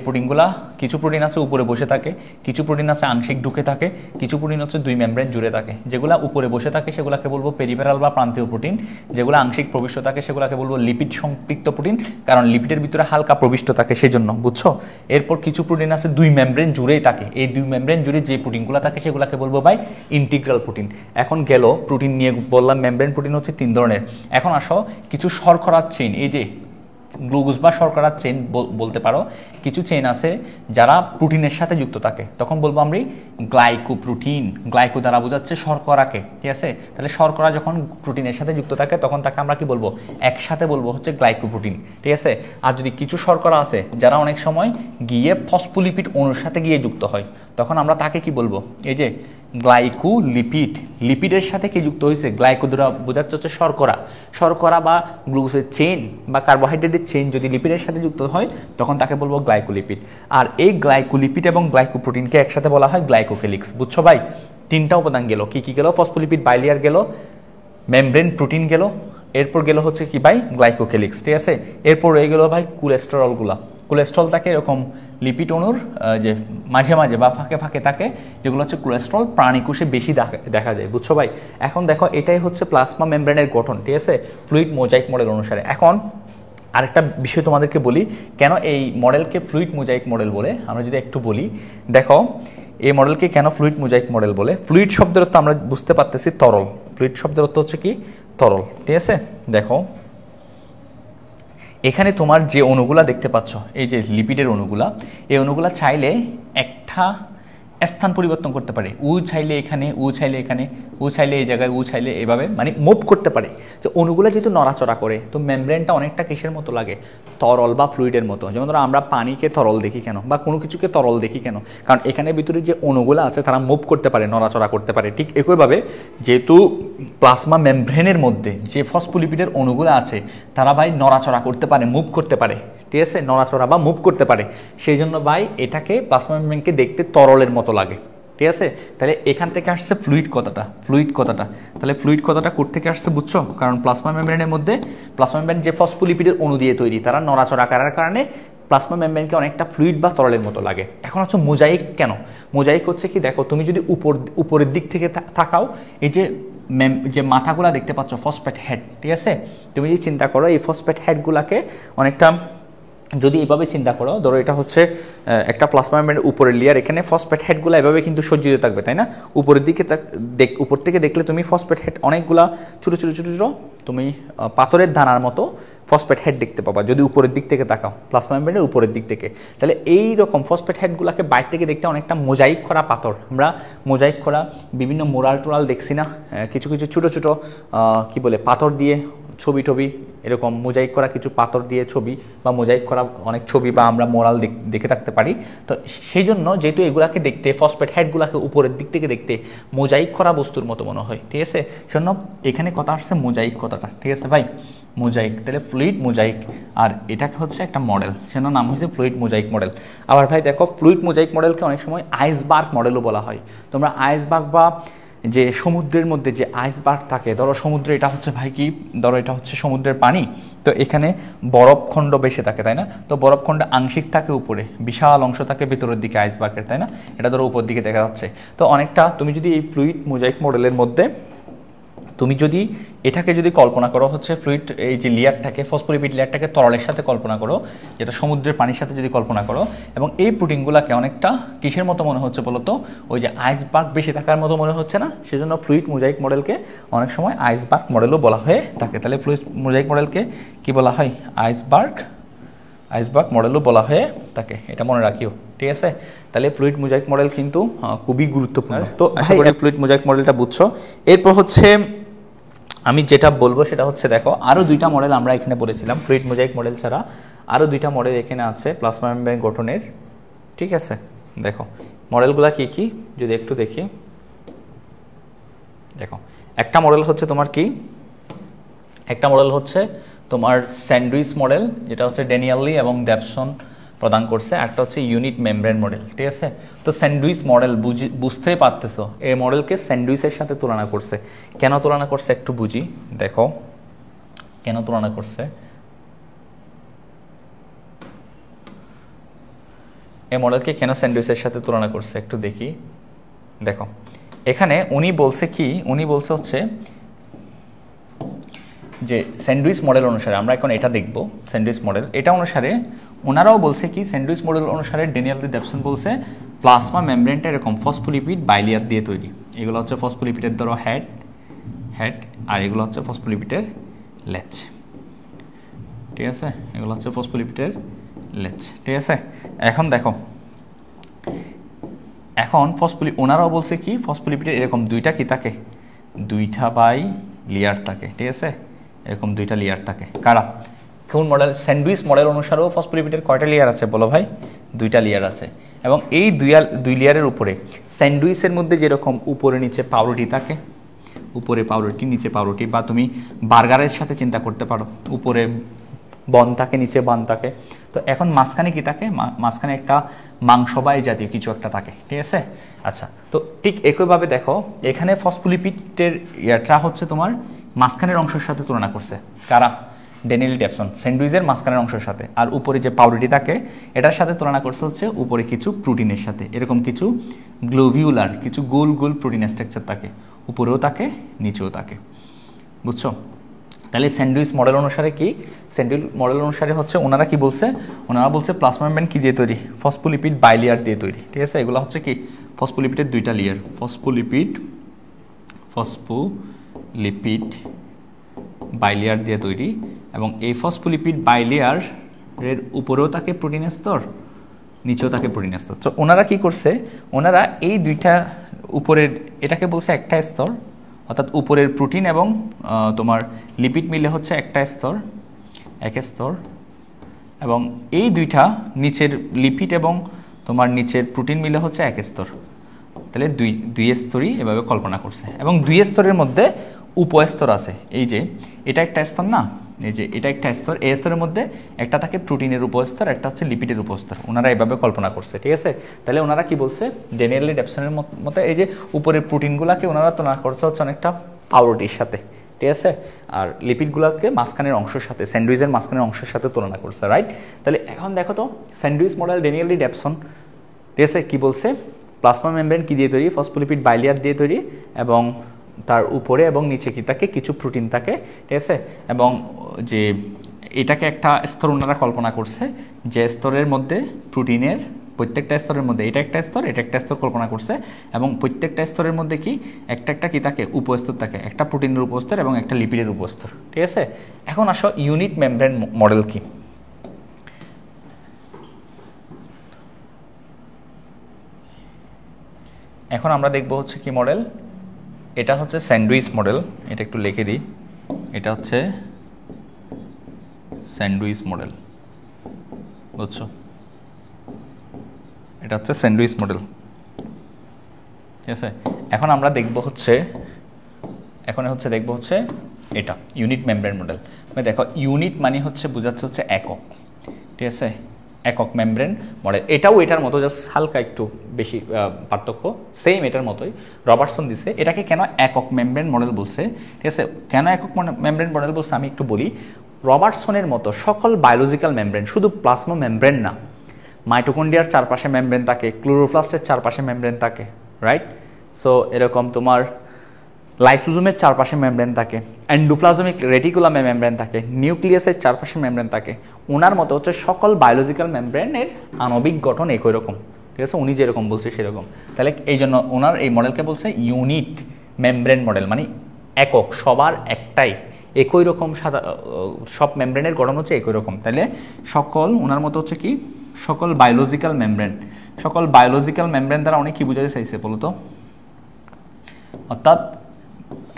প্রোটিনগুলা কিছু প্রোটিন আছে উপরে বসে থাকে, কিছু প্রোটিন আছে আংশিক ঢুকে থাকে, কিছু প্রোটিন হচ্ছে দুই মেমব্রেন জুড়ে থাকে। যেগুলো উপরে বসে থাকে সেগুলোকে বলবো পেরিফেরাল বা প্রান্তীয় প্রোটিন, যেগুলো আংশিক প্রবিষ্ট থাকে সেগুলোকে বলবো লিপিড সম্পৃক্ত প্রোটিন, কারণ লিপিডের ভিতরে হালকা প্রবিষ্ট থাকে সেজন্য, বুঝছো? এরপর কিছু প্রোটিন আছে দুই মেমব্রেন জুড়েই থাকে, এই দুই মেমব্রেন জুড়ে যে প্রোটিনগুলো থাকে সেগুলোকে বলবো ভাই ইন্টিগ্রাল প্রোটিন। এখন গেল প্রোটিন নিয়ে বললাম, মেমব্রেন প্রোটিন হচ্ছে 3 ধরনের। এখন আসো কিছু শর্করার চেইন, এই যে গ্লুকোজ বা শর্করার চেইন বলতে পারো, কিছু চেইন আছে যারা প্রোটিনের সাথে যুক্ত থাকে, তখন বলবো আমরা গ্লাইকোপ্রোটিন। গ্লাইকো দ্বারা বোঝাচ্ছে শর্করাকে, ঠিক আছে? তাহলে শর্করা যখন প্রোটিনের সাথে যুক্ত থাকে তখন তাকে আমরা কি বলবো? একসাথে বলবো হচ্ছে গ্লাইকোপ্রোটিন, ঠিক আছে? আর যদি কিছু শর্করা আছে যারা অনেক সময় গিয়ে ফসফোলিপিড অণুর সাথে গিয়ে যুক্ত হয়, তখন আমরা তাকে কি বলবো? এই যে গ্লাইকোলিপিড, লিপিডের সাথে কি যুক্ত হয়েছে? গ্লাইকো দ্বারা বোঝাচ্ছে হচ্ছে শর্করা বা গ্লুকোজের চেইন বা কার্বোহাইড্রেটের চেইন যদি লিপিডের সাথে যুক্ত হয় তখন তাকে বলবো গ্লাইকোলিপিড। আর এই গ্লাইকোলিপিড এবং গ্লাইকোপ্রোটিনকে একসাথে বলা হয় গ্লাইকোকেলিক্স, বুঝছো ভাই? 3টা উপাদান গেল, কি গেল? ফসফোলিপিড বাইলিয়ার গেল, মেমব্রেন প্রোটিন গেল, এরপর গেল হচ্ছে কি ভাই? গ্লাইকোকেলিক্স, ঠিক আছে? এরপর রয়ে গেল ভাই কোলেস্ট্রল থাকে এরকম লিপিড অণুর যে মাঝে মাঝে বা ফাঁকে থাকে, যেগুলো হচ্ছে কোলেস্ট্রল, প্রাণীকোষে বেশি দেখা যায়, বুঝছো ভাই? এখন দেখো এটাই হচ্ছে প্লাজমা মেমব্রেনের গঠন, ঠিক আছে? ফ্লুইড মোজাইক মডেল অনুসারে। এখন আরেকটা বিষয় তোমাদেরকে বলি, কেন এই মডেলকে ফ্লুইড মোজাইক মডেল বলে, আমরা যদি একটু বলি, দেখো এই মডেলকে কেন ফ্লুইড মোজাইক মডেল বলে। ফ্লুইড শব্দের অর্থ আমরা বুঝতে পারতেছি তরল, ফ্লুইড শব্দের অর্থ হচ্ছে কি? তরল, ঠিক আছে? দেখো এখানে তোমার যে অণুগুলা দেখতে পাচ্ছ, এই যে লিপিডের অণুগুলা, এই অণুগুলা চাইলে স্থান পরিবর্তন করতে পারে, উ চাইলে এখানে, উ চাইলে এখানে, উ চাইলে এই জায়গায়, উ চাইলে এভাবে মানে মুভ করতে পারে। তো অণুগুলো যেহেতু নড়াচড়া করে, তো মেমব্রেনটা অনেকটা কিসের মতো লাগে, তরল বা ফ্লুইডের মতো। যেমন ধরো আমরা পানিকে তরল দেখি কেন, বা কোনো কিছুকে তরল দেখি কেন, কারণ এখানের ভিতরে যে অণুগুলো আছে তারা মুভ করতে পারে, নড়াচড়া করতে পারে। ঠিক একইভাবে যেহেতু প্লাজমা মেমব্রেনের মধ্যে যে ফসফোলিপিডের অণুগুলো আছে তারা ভাই নড়াচড়া করতে পারে, মুভ করতে পারে, ঠিক আছে, নড়াচড়া বা মুভ করতে পারে, সেই জন্য ভাই এটাকে প্লাজমা মেমব্রেনকে দেখতে তরলের মতো লাগে, ঠিক আছে। তাহলে এখান থেকে আসছে ফ্লুইড কথাটা, ফ্লুইড কথাটা। তাহলে ফ্লুইড কথাটা কোত্থেকে আসছে বুঝছো, কারণ প্লাজমা মেমব্রেনের মধ্যে, প্লাজমা মেমব্রেন যে ফসফোলিপিডের অণু দিয়ে তৈরি, তারা নড়াচড়া করার কারণে প্লাজমা মেমব্রেনকে অনেকটা ফ্লুইড বা তরলের মতো লাগে। এখন হচ্ছে মোজাইক কেন, মোজাইক হচ্ছে কি, দেখো তুমি যদি উপরের দিক থেকে তাকাও, এই যে মাথাগুলা দেখতে পাচ্ছ ফসফেট হেড, ঠিক আছে, তুমি যদি চিন্তা করো এই ফসফেট হেডগুলাকে অনেকটা যদি এভাবে চিন্তা করো, ধরো এটা হচ্ছে একটা প্লাজমা মেমব্রেনের উপরের লেয়ার, এখানে ফসফেট হেডগুলো এভাবে কিন্তু সজ্জিত থাকবে, তাই না? উপরের দিকে উপর থেকে দেখলে তুমি ফসফেট হেড অনেকগুলা ছোটো ছোটো ছোটো ছোটো তুমি পাথরের দানার মতো ফসফেট হেড দেখতে পাবা যদি উপরের দিক থেকে তাকাও, প্লাজমা মেমব্রেনের উপরের দিক থেকে। তাহলে এই রকম ফসফেট হেডগুলোকে বাইরে থেকে দেখতে অনেকটা মোজাইক করা পাথর, আমরা মোজাইক করা বিভিন্ন মোরাল টোরাল দেখছি না, কিছু কিছু ছোটো ছোটো কী বলে পাথর দিয়ে ছবি টবি, এরকম মোজাইক করা কিছু পাথর দিয়ে ছবি বা মোজাইক করা অনেক ছবি বা আমরা মোরাল দেখে থাকতে পারি। তো সেই জন্য যেহেতু এগুলাকে দেখতে, ফসফেট হেডগুলাকে উপরের দিক থেকে দেখতে মোজাইক করা বস্তুর মতো মনে হয়, ঠিক আছে, সেজন্য এখানে কথা আসছে মোজাইক কথাটা, ঠিক আছে ভাই, মোজাইক। তাহলে ফ্লুইড মোজাইক, আর এটাকে হচ্ছে একটা মডেল, সেজন্য নাম হয়েছে ফ্লুইড মোজাইক মডেল। আবার ভাই দেখো ফ্লুইড মোজাইক মডেলকে অনেক সময় আইসবার্গ মডেলও বলা হয়। তোমরা আইসবার্গ বা যে সমুদ্রের মধ্যে যে আইসবার্গ থাকে, ধরো সমুদ্রে, এটা হচ্ছে ভাই কি, ধরো এটা হচ্ছে সমুদ্রের পানি, তো এখানে বরফখণ্ড বেশি থাকে, তাই না? তো বরফখণ্ড আংশিক থাকে উপরে, বিশাল অংশ থাকে ভেতরের দিকে আইসবার্গের, তাই না? এটা ধরো উপর দিকে দেখা যাচ্ছে। তো অনেকটা তুমি যদি এই ফ্লুইড মোজাইক মডেলের মধ্যে তুমি যদি এটাকে যদি কল্পনা করো হচ্ছে ফ্লুইড, এই যে লেয়ারটাকে, ফসফোলিপিড লেয়ারটাকে তরলের সাথে কল্পনা করো, যেটা সমুদ্রের পানির সাথে যদি কল্পনা করো, এবং এই প্রোটিনগুলোকে অনেকটা কিসের মতো মনে হচ্ছে বলো তো, ওই যে আইসবার্গ বেশি থাকার মতো মনে হচ্ছে না? সেজন্য ফ্লুইড মোজাইক মডেলকে অনেক সময় আইসবার্গ মডেলও বলা হয়ে থাকে। তাহলে ফ্লুইড মোজাইক মডেলকে কি বলা হয়, আইসবার্গ মডেলও বলা হয়ে থাকে, এটা মনে রাখিও, ঠিক আছে। তাহলে ফ্লুইড মোজাইক মডেল কিন্তু খুবই গুরুত্বপূর্ণ। তো আশা করি ফ্লুইড মোজাইক মডেলটা বুঝছো। এরপর হচ্ছে আমি যেটা বলবো সেটা হচ্ছে, দেখো আরও দুইটা মডেল আমরা এখানে বলেছিলাম, ফ্লুইড মোজাইক মডেল ছাড়া আরও দুইটা মডেল এখানে আছে প্লাজমা মেমব্রেন গঠনের, ঠিক আছে। দেখো মডেলগুলো কি কি যদি একটু দেখি, দেখো একটা মডেল হচ্ছে তোমার কি, একটা মডেল হচ্ছে তোমার স্যান্ডউইচ মডেল, যেটা হচ্ছে ড্যানিয়েলি এবং ডেভসন প্রদান করছে, একটা হচ্ছে ইউনিট মেমব্রেন মডেল, ঠিক আছে। তো স্যান্ডউইচ মডেল বুঝতেই পারতেছো, এই মডেলকে স্যান্ডউইচের সাথে তুলনা করছে। কেন তুলনা করছে একটু বুঝি, দেখো কেন তুলনা করছে। এই মডেলকে কেন স্যান্ডউইচের সাথে তুলনা করছে একটু দেখি। দেখো এখানে উনি বলছে কি, উনি বলছে হচ্ছে যে স্যান্ডউইচ মডেল অনুসারে, আমরা এখন এটা দেখব স্যান্ডউইচ মডেল, এটা অনুসারে ওনারাও বলছে কি, স্যান্ডউইচ মডেল অনুসারে ড্যানিয়েলি ডেভসন বলছে প্লাজমা মেমব্রেনটা এরকম ফসফোলিপিড বাইলিয়ার দিয়ে তৈরি। এগুলো হচ্ছে ফসফোলিপিডের ধরো হেড, আর এগুলো হচ্ছে ফসফোলিপিডের লেজ, ঠিক আছে, এগুলো হচ্ছে ফসফোলিপিডের লেজ, ঠিক আছে। এখন দেখো, এখন ওনারাও বলছে কি, ফসফোলিপিডের এরকম দুইটা কি থাকে, দুইটা বাই লেয়ার থাকে, ঠিক আছে, এরকম দুইটা লেয়ার থাকে। কারা, কোন মডেল, স্যান্ডউইচ মডেল অনুসারেও ফসফোলিপিডের কয়টা লেয়ার আছে বলো ভাই, দুইটা লেয়ার আছে। এবং এই দুই লেয়ারের উপরে স্যান্ডউইচের মধ্যে যেরকম উপরে নিচে পাউরুটি থাকে, উপরে পাউরুটি নিচে পাউরুটি, বা তুমি বার্গারের সাথে চিন্তা করতে পারো, উপরে বন থাকে নিচে বান থাকে, তো এখন মাঝখানে কি থাকে, মাঝখানে একটা মাংসবাহী জাতীয় কিছু একটা থাকে, ঠিক আছে। আচ্ছা, তো ঠিক একইভাবে দেখো এখানে ফসফোলিপিডের ইয়াটা হচ্ছে তোমার মাঝখানের অংশের সাথে তুলনা করছে, কারা, ড্যানিয়েলি ডেভসন, স্যান্ডউইচের মাঝখানের অংশের সাথে, আর উপরে যে পাউরুটি থাকে এটার সাথে তুলনা করছে হচ্ছে উপরে কিছু প্রোটিনের সাথে, এরকম কিছু গ্লোভিউলার কিছু গোল গোল প্রোটিন স্ট্রাকচার থাকে, উপরেও থাকে নিচেও থাকে, বুঝছো। তাহলে স্যান্ডউইচ মডেল অনুসারে কি, স্যান্ডউইচ মডেল অনুসারে হচ্ছে ওনারা কি বলছে, ওনারা বলছে প্লাজমা মেমব্রেন কি দিয়ে তৈরি, ফসফোলিপিড বাইলেয়ার দিয়ে তৈরি, ঠিক আছে। এগুলো হচ্ছে কি ফসফোলিপিডের দুইটা লেয়ার, ফসফোলিপিড বাইলেয়ার দিয়ে তৈরি, এবং এই ফসফোলিপিড বাইলেয়ারের উপরেও থাকে প্রোটিনের স্তর, নিচেও থাকে প্রোটিন স্তর। তো ওনারা কি করছে, ওনারা এই দুইটা উপরের এটাকে বলছে একটা স্তর, অর্থাৎ উপরের প্রোটিন এবং তোমার লিপিড মিলে হচ্ছে একটা স্তর, এক স্তর, এবং এই দুইটা নিচের লিপিড এবং তোমার নিচের প্রোটিন মিলে হচ্ছে এক স্তর। তাহলে দুই স্তরই এভাবে কল্পনা করছে, এবং দুই স্তরের মধ্যে উপস্তর আছে। এই যে এটা একটা স্তর না, এই যে এটা একটা স্তর, এই স্তরের মধ্যে একটা থাকে প্রোটিনের উপস্তর, একটা হচ্ছে লিপিডের উপস্তর। ওনারা এভাবে কল্পনা করছে, ঠিক আছে। তাহলে ওনারা কি বলছে, ড্যানিয়েল লি ডেভসনের মতে এই যে উপরের প্রোটিনগুলোকে ওনারা তুলনা করছে হচ্ছে অনেকটা পাউরুটির সাথে, ঠিক আছে, আর লিপিডগুলোকে মাঝখানের অংশের সাথে, স্যান্ডউইচের মাঝখানের অংশের সাথে তুলনা করছে, রাইট। তাহলে এখন দেখো তো স্যান্ডউইচ মডেল ড্যানিয়েল লি ডেভসন, ঠিক আছে, কী বলছে, প্লাজমা মেমব্রেন কী দিয়ে তৈরি, ফসফোলিপিড বাইলেয়ার দিয়ে তৈরি, এবং তার উপরে এবং নিচে কি থাকে, কিছু প্রোটিন থাকে, ঠিক আছে। এবং যে এটাকে একটা স্তর ওনারা কল্পনা করছে, যে স্তরের মধ্যে প্রোটিনের প্রত্যেকটা স্তরের মধ্যে এটা একটা স্তর, এটা একটা স্তর কল্পনা করছে, এবং প্রত্যেকটা স্তরের মধ্যে কি একটা কি থাকে, উপস্তর থাকে, একটা প্রোটিনের উপস্তর এবং একটা লিপিডের উপস্তর, ঠিক আছে। এখন আসো ইউনিট মেমব্রেন মডেল কি। এখন আমরা দেখব হচ্ছে কি মডেল, এটা হচ্ছে স্যান্ডউইচ মডেল, এটা একটু লিখে দিই, এটা হচ্ছে স্যান্ডউইচ মডেল, বুঝছো, এটা হচ্ছে স্যান্ডউইচ মডেল, ঠিক আছে। এখন আমরা দেখব হচ্ছে এটা ইউনিট মেমব্রেন মডেল। মানে দেখো ইউনিট মানে হচ্ছে বোঝাচ্ছে হচ্ছে একক, ঠিক আছে, একক মেমব্রেন মডেল। এটাও এটার মতো, জাস্ট হালকা একটু বেশি পার্থক্য, সেম এটার মতোই। রবার্টসন দিছে এটাকে কেন একক মেমব্রেন মডেল বলছে, ঠিক আছে। কেন একক মেমব্রেন মডেল বলছে আমি একটু বলি। রবার্টসনের মতো সকল বায়োলজিক্যাল মেমব্রেন, শুধু প্লাজমা মেমব্রেন না, মাইটোকন্ড্রিয়ার চারপাশে মেমব্রেন থাকে, ক্লোরোপ্লাস্টের চারপাশে মেমব্রেন থাকে, রাইট। সো এরকম তোমার লাইসোজোমের চারপাশে মেমব্রেন থাকে, এন্ডোপ্লাজমিক রেটিকুলামে মেমব্রেন থাকে, নিউক্লিয়াসের চারপাশে মেমব্রেন থাকে। ওনার মতো হচ্ছে সকল বায়োলজিক্যাল মেমব্রেনের আণবিক গঠন একই রকম, ঠিক আছে, উনি যেরকম বলছে সেরকম। তাহলে এই জন্য ওনার এই মডেলকে বলছে ইউনিট মেমব্রেন মডেল, মানে একক, সবার একটাই, একই রকম, সাদা সব মেমব্রেনের গঠন হচ্ছে একই রকম। তাহলে সকল ওনার মতো হচ্ছে কি সকল বায়োলজিক্যাল মেমব্রেন দ্বারা অনেক কি বোঝাতে চাইছে বলো তো, অর্থাৎ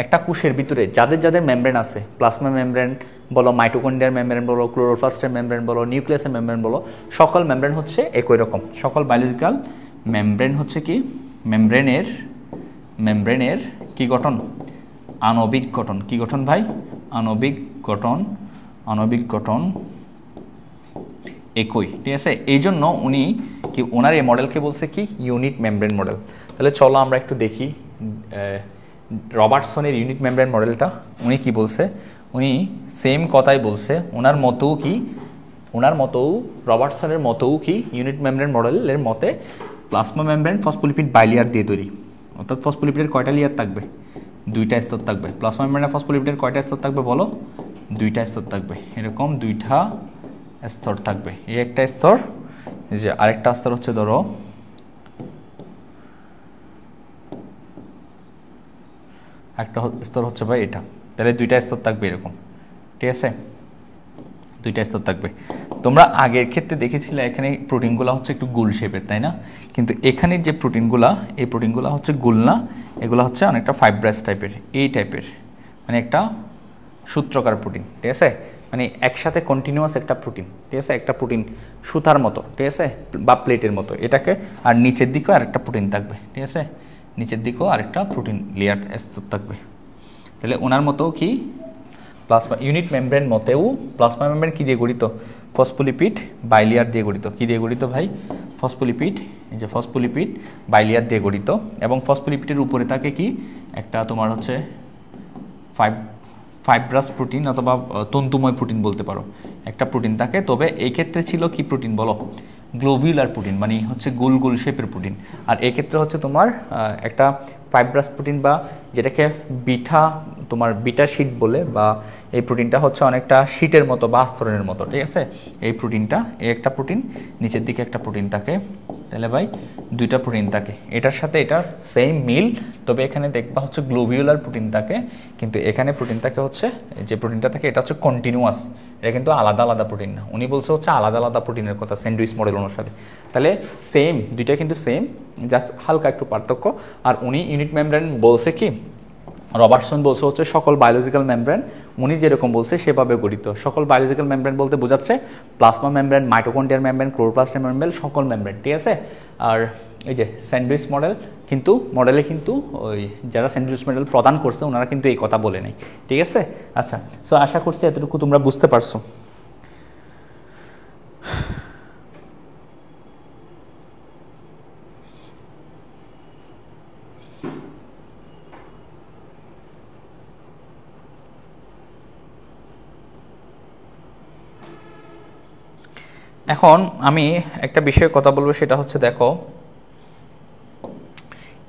একটা কোষের ভিতরে যাদের মেমব্রেন আছে, প্লাজমা মেমব্রেন বলো, মাইটোকন্ড্রিয়ার মেমব্রেন বলো, ক্লোরোপ্লাস্টের মেমব্রেন বলো, নিউক্লিয়াসের মেমব্রেন বলো, সকল মেমব্রেন হচ্ছে একই রকম। সকল বায়োলজিক্যাল মেমব্রেন হচ্ছে কি মেমব্রেনের কি গঠন, আণবিক গঠন। কি গঠন ভাই, আণবিক গঠন একই, ঠিক আছে। এই জন্য উনি কি ওনার এই মডেলকে বলছে কি ইউনিট মেমব্রেন মডেল। তাহলে চলো আমরা একটু দেখি রবার্টসনের ইউনিট মেমব্রেন মডেলটা উনি কি বলছে। উনি সেম কথাই বলছে, ওনার মতও রবার্টসনের মতও কি ইউনিট মেমব্রেন মডেলের মতে প্লাজমা মেমব্রেন ফসফোলিপিড বাইলেয়ার দিয়ে তৈরি, অর্থাৎ ফসফোলিপিডের কয়টা লেয়ার থাকবে, দুইটা স্তর থাকবে। প্লাজমা মেমব্রেনে ফসফোলিপিডের কয়টা স্তর থাকবে বলো, দুইটা স্তর থাকবে, এরকম দুইটা স্তর থাকবে। এই একটা স্তর, এই যে আরেকটা স্তর হচ্ছে ধরো একটা স্তর হচ্ছে ভাই এটা, তাহলে দুইটা স্তর থাকবে এরকম, ঠিক আছে, দুইটা স্তর থাকবে। তোমরা আগের ক্ষেত্রে দেখেছিলে এখানে প্রোটিনগুলো হচ্ছে একটু গোল শেপের, তাই না, কিন্তু এখানের যে প্রোটিনগুলো, এই প্রোটিনগুলো হচ্ছে গোল না, এগুলো হচ্ছে অনেকটা ফাইব্রাস টাইপের, এই টাইপের, মানে একটা সূত্রকার প্রোটিন, ঠিক আছে, মানে একসাথে কন্টিনিউয়াস একটা প্রোটিন, ঠিক আছে, একটা প্রোটিন সুতার মতো, ঠিক আছে, বা প্লেটের মতো এটাকে, আর নিচের দিকেও আরেকটা প্রোটিন থাকবে, ঠিক আছে, নিচের দিকেও আরেকটা প্রোটিন লেয়ার স্তর থাকবে। তাহলে ওনার মতো কি প্লাজমা ইউনিট মেমব্রেন মতেও প্লাজমা মেমব্রেন কী দিয়ে গঠিত, ফসফোলিপিড বাইলেয়ার দিয়ে গঠিত। কী দিয়ে গঠিত ভাই, ফসফোলিপিড, এই যে ফসফোলিপিড বাইলেয়ার দিয়ে গঠিত, এবং ফসফোলিপিডের উপরে থাকে কি একটা তোমার হচ্ছে ফাইব্রাস প্রোটিন অথবা তন্তুময় প্রোটিন বলতে পারো, একটা প্রোটিন থাকে। তবে এই ক্ষেত্রে ছিল কি প্রোটিন বলো, গ্লোভিউলার প্রোটিন, মানে হচ্ছে গোল গোল শেপের প্রোটিন। আর এক্ষেত্রে হচ্ছে তোমার একটা ফাইব্রাস প্রোটিন, বা যেটাকে বিটা শিট বলে, বা এই প্রোটিনটা হচ্ছে অনেকটা শিটের মতো বা আস্তরণের মতো, ঠিক আছে। এই প্রোটিনটা, এই একটা প্রোটিন, নিচের দিকে একটা প্রোটিন থাকে, তাহলে ভাই দুইটা প্রোটিন থাকে, এটার সাথে এটার সেম মিল। তবে এখানে দেখবা হচ্ছে গ্লোভিউলার প্রোটিন থাকে, কিন্তু এখানে প্রোটিন থাকে হচ্ছে যে প্রোটিনটা থাকে এটা হচ্ছে কন্টিনিউয়াস, এটা কিন্তু আলাদা আলাদা প্রোটিন না, উনি বলছে হচ্ছে আলাদা আলাদা প্রোটিনের কথা স্যান্ডউইচ মডেল অনুসারে। তাহলে সেম, দুইটা কিন্তু সেম, জাস্ট হালকা একটু পার্থক্য। আর উনি ইউনিট মেমব্রেন বলছে কি, রবার্টসন বলছে হচ্ছে সকল বায়োলজিক্যাল মেমব্রেন, উনি যেরকম বলছে সেভাবে গঠিত। সকল বায়োলজিক্যাল মেমব্রেন বলতে বোঝাচ্ছে প্লাজমা মেমব্রেন, মাইটোকন্ড্রিয়াল মেমব্রেন, ক্লোরোপ্লাস্টের মেমব্রেন, সকল মেমব্রেন, ঠিক আছে। আর এই যে স্যান্ডউইচ মডেল কিন্তু মডেলে কিন্তু ওই যারা স্যান্ডউইচ মডেল প্রদান করছে ওনারা কিন্তু এই কথা বলে নাই, ঠিক আছে। আচ্ছা, সো আশা করছি এতটুকু তোমরা বুঝতে পারছো। এখন আমি একটা বিষয়ে কথা বলবো, সেটা হচ্ছে দেখো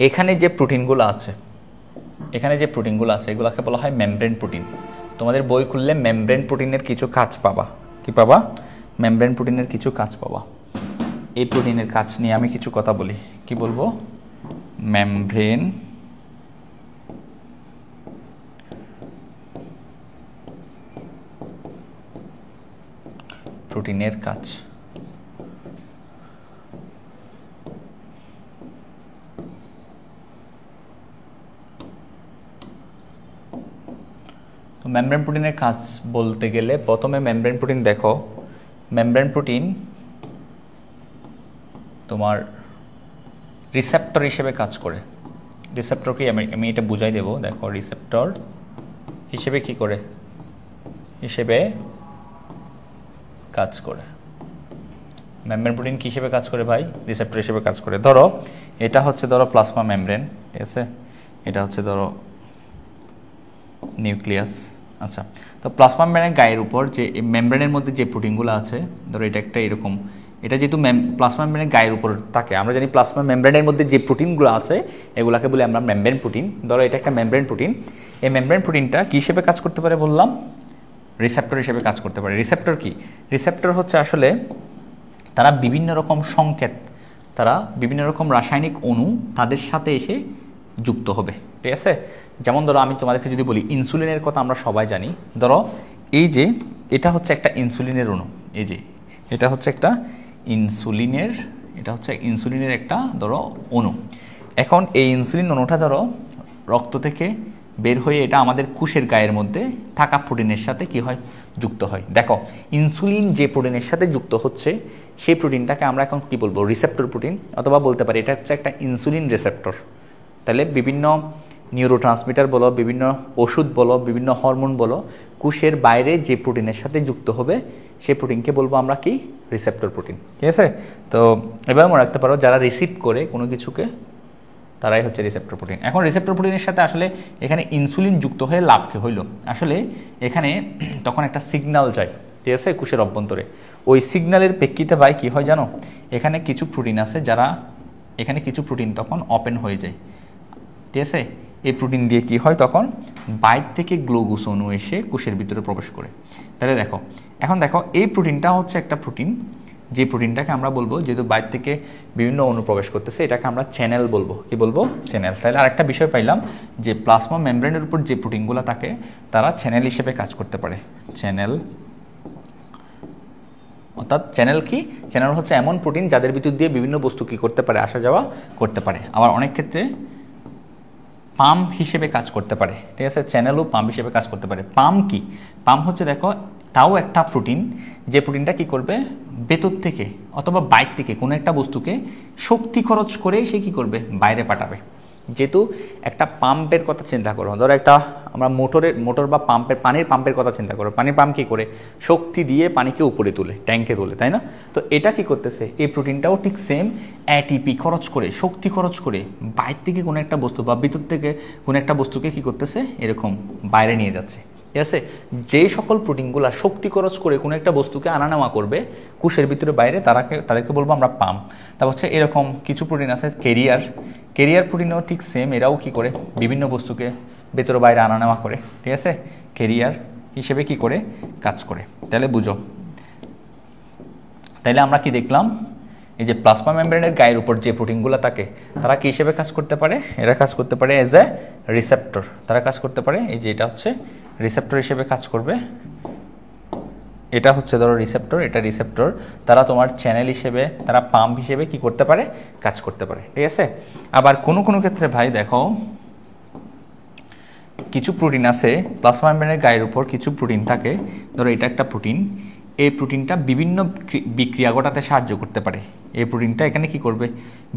এখানে যে প্রোটিনগুলো আছে, এখানে যে প্রোটিনগুলো আছে এগুলোকে বলা হয় মেমব্রেন প্রোটিন। তোমাদের বই খুললে মেমব্রেন প্রোটিনের কিছু কাজ পাবা। কি পাবা? মেমব্রেন প্রোটিনের কিছু কাজ পাবা। এই প্রোটিনের কাজ নিয়ে আমি কিছু কথা বলি। কি বলবো? মেমব্রেন প্রোটিনের কাজ। মেমব্রেন প্রোটিনের কাজ বলতে গেলে প্রথমে মেমব্রেন প্রোটিন দেখো, মেমব্রেন প্রোটিন তোমার রিসেপ্টর হিসেবে কাজ করে। রিসেপ্টরকে আমি এটা বুঝাই দেব। দেখো রিসেপ্টর হিসেবে কি করে, হিসেবে কাজ করে। মেমব্রেন প্রোটিন কি হিসেবে কাজ করে ভাই? রিসেপ্টর হিসেবে কাজ করে। ধরো এটা হচ্ছে ধরো প্লাজমা মেমব্রেন, ঠিক আছে, এটা হচ্ছে ধরো নিউক্লিয়াস। আচ্ছা, তো প্লাজমা মেমব্রেনের গায়ের উপর যে মেমব্রেনের মধ্যে যে প্রোটিনগুলো আছে, ধরো এটা একটা এরকম, এটা যেহেতু প্লাজমা মেমব্রেনের গায়ের উপর থাকে, আমরা জানি প্লাজমা মেমব্রেনের মধ্যে যে প্রোটিনগুলো আছে এগুলাকে বলি আমরা মেমব্রেন প্রোটিন। ধরো এটা একটা মেমব্রেন প্রোটিন। এই মেমব্রেন প্রোটিনটা কী হিসেবে কাজ করতে পারে বললাম? রিসেপ্টর হিসেবে কাজ করতে পারে। রিসেপ্টর কি? রিসেপ্টর হচ্ছে আসলে তারা বিভিন্ন রকম সংকেত, তারা বিভিন্ন রকম রাসায়নিক অণু তাদের সাথে এসে যুক্ত হবে, ঠিক আছে। যেমন ধরো আমি তোমাদেরকে যদি বলি ইনসুলিনের কথা আমরা সবাই জানি। ধরো এই যে এটা হচ্ছে একটা ইনসুলিনের অণু, এই যে এটা হচ্ছে একটা ইনসুলিনের, এটা হচ্ছে ইনসুলিনের একটা ধরো অণু। এখন এই ইনসুলিন অণুটা ধরো রক্ত থেকে বের হয়ে এটা আমাদের কোষের গায়ের মধ্যে থাকা প্রোটিনের সাথে কি হয়? যুক্ত হয়। দেখো ইনসুলিন যে প্রোটিনের সাথে যুক্ত হচ্ছে সেই প্রোটিনটাকে আমরা এখন কি বলবো? রিসেপ্টর প্রোটিন, অথবা বলতে পারি এটা হচ্ছে একটা ইনসুলিন রিসেপ্টর। তাহলে বিভিন্ন নিউরোট্রান্সমিটার বলো, বিভিন্ন ওষুধ বলো, বিভিন্ন হরমোন বলো, কোষের বাইরে যে প্রোটিনের সাথে যুক্ত হবে সেই প্রোটিনকে বলবো আমরা কি? রিসেপ্টর প্রোটিন, ঠিক আছে। তো এবার মনে রাখতে পারো যারা রিসিভ করে কোনো কিছুকে তারাই হচ্ছে রিসেপ্টর প্রোটিন। এখন রিসেপ্টর প্রোটিনের সাথে আসলে এখানে ইনসুলিন যুক্ত হয়ে লাভ কি হইল? আসলে এখানে তখন একটা সিগন্যাল যায়, ঠিক আছে, কোষের অভ্যন্তরে। ওই সিগন্যালের প্রেক্ষিতে ভাই কী হয় জানো? এখানে কিছু প্রোটিন আছে যারা, এখানে কিছু প্রোটিন তখন ওপেন হয়ে যায়, ঠিক আছে। এই প্রোটিন দিয়ে কি হয় তখন? বাইর থেকে গ্লুকোজ অণু এসে কোষের ভিতরে প্রবেশ করে। তাহলে দেখো, এখন দেখো এই প্রোটিনটা হচ্ছে একটা প্রোটিন, যে প্রোটিনটাকে আমরা বলবো, যেহেতু বাইর থেকে বিভিন্ন অণু প্রবেশ করতেছে, এটাকে আমরা চ্যানেল বলবো। কি বলবো? চ্যানেল। তাহলে আরেকটা বিষয় পাইলাম যে প্লাজমা মেমব্রেনের উপর যে প্রোটিনগুলো থাকে তারা চ্যানেল হিসেবে কাজ করতে পারে। চ্যানেল, অর্থাৎ চ্যানেল কি? চ্যানেল হচ্ছে এমন প্রোটিন যাদের ভিতর দিয়ে বিভিন্ন বস্তু কী করতে পারে? আসা যাওয়া করতে পারে। আবার অনেক ক্ষেত্রে পাম্প হিসেবে কাজ করতে পারে, ঠিক আছে। চ্যানেলও পাম্প হিসেবে কাজ করতে পারে। পাম্প কি? পাম্প হচ্ছে দেখো তাও একটা প্রোটিন, যে প্রোটিনটা কি করবে? ভেতর থেকে অথবা বাইরে থেকে কোনো একটা বস্তুকে শক্তি খরচ করে সে কি করবে? বাইরে পাঠাবে। যেহেতু একটা পাম্পের কথা চিন্তা করো, ধরো একটা আমরা মোটর বা পাম্পের, পানির পাম্পের কথা চিন্তা করো। পানির পাম্প কী করে? শক্তি দিয়ে পানিকে উপরে তুলে, ট্যাঙ্কে তোলে, তাই না? তো এটা কি করতেছে? এই প্রোটিনটাও ঠিক সেম এটিপি খরচ করে, শক্তি খরচ করে বাইরে থেকে কোনো একটা বস্তু বা ভিতর থেকে কোনো একটা বস্তুকে কি করতেছে? এরকম বাইরে নিয়ে যাচ্ছে, ঠিক আছে। যে সকল প্রোটিনগুলো শক্তি খরচ করে কোনো একটা বস্তুকে আনা নেওয়া করবে কোষের ভিতরে বাইরে, তাদেরকে বলবো আমরা পাম্প। তারপর হচ্ছে এরকম কিছু প্রোটিন আছে ক্যারিয়ার প্রোটিনও ঠিক সেম, এরাও কি করে? বিভিন্ন বস্তুকে ভেতরে বাইরে আনা নেওয়া করে, ঠিক আছে। ক্যারিয়ার হিসেবে কি করে? কাজ করে। তাহলে বুঝো, তাইলে আমরা কি দেখলাম? এই যে প্লাজমা মেমব্রেনের গায়ের উপর যে প্রোটিনগুলো থাকে তারা কি হিসেবে কাজ করতে পারে? এরা কাজ করতে পারে এজ এ রিসেপ্টর। তারা কাজ করতে পারে, এই যে এটা হচ্ছে রিসেপ্টর হিসেবে কাজ করবে, এটা হচ্ছে ধরো রিসেপ্টর, এটা রিসেপ্টর, তারা তোমার চ্যানেল হিসেবে, তারা পাম্প হিসেবে কি করতে পারে, কাজ করতে পারে, ঠিক আছে। আবার কোনো কোনো ক্ষেত্রে ভাই দেখো কিছু প্রোটিন আছে প্লাজমা মেমব্রেনের গায়ের উপর, কিছু প্রোটিন থাকে, ধরো এটা একটা প্রোটিন, এই প্রোটিনটা বিভিন্ন বিক্রিয়া ঘটাতে সাহায্য করতে পারে। এই প্রোটিনটা এখানে কি করবে,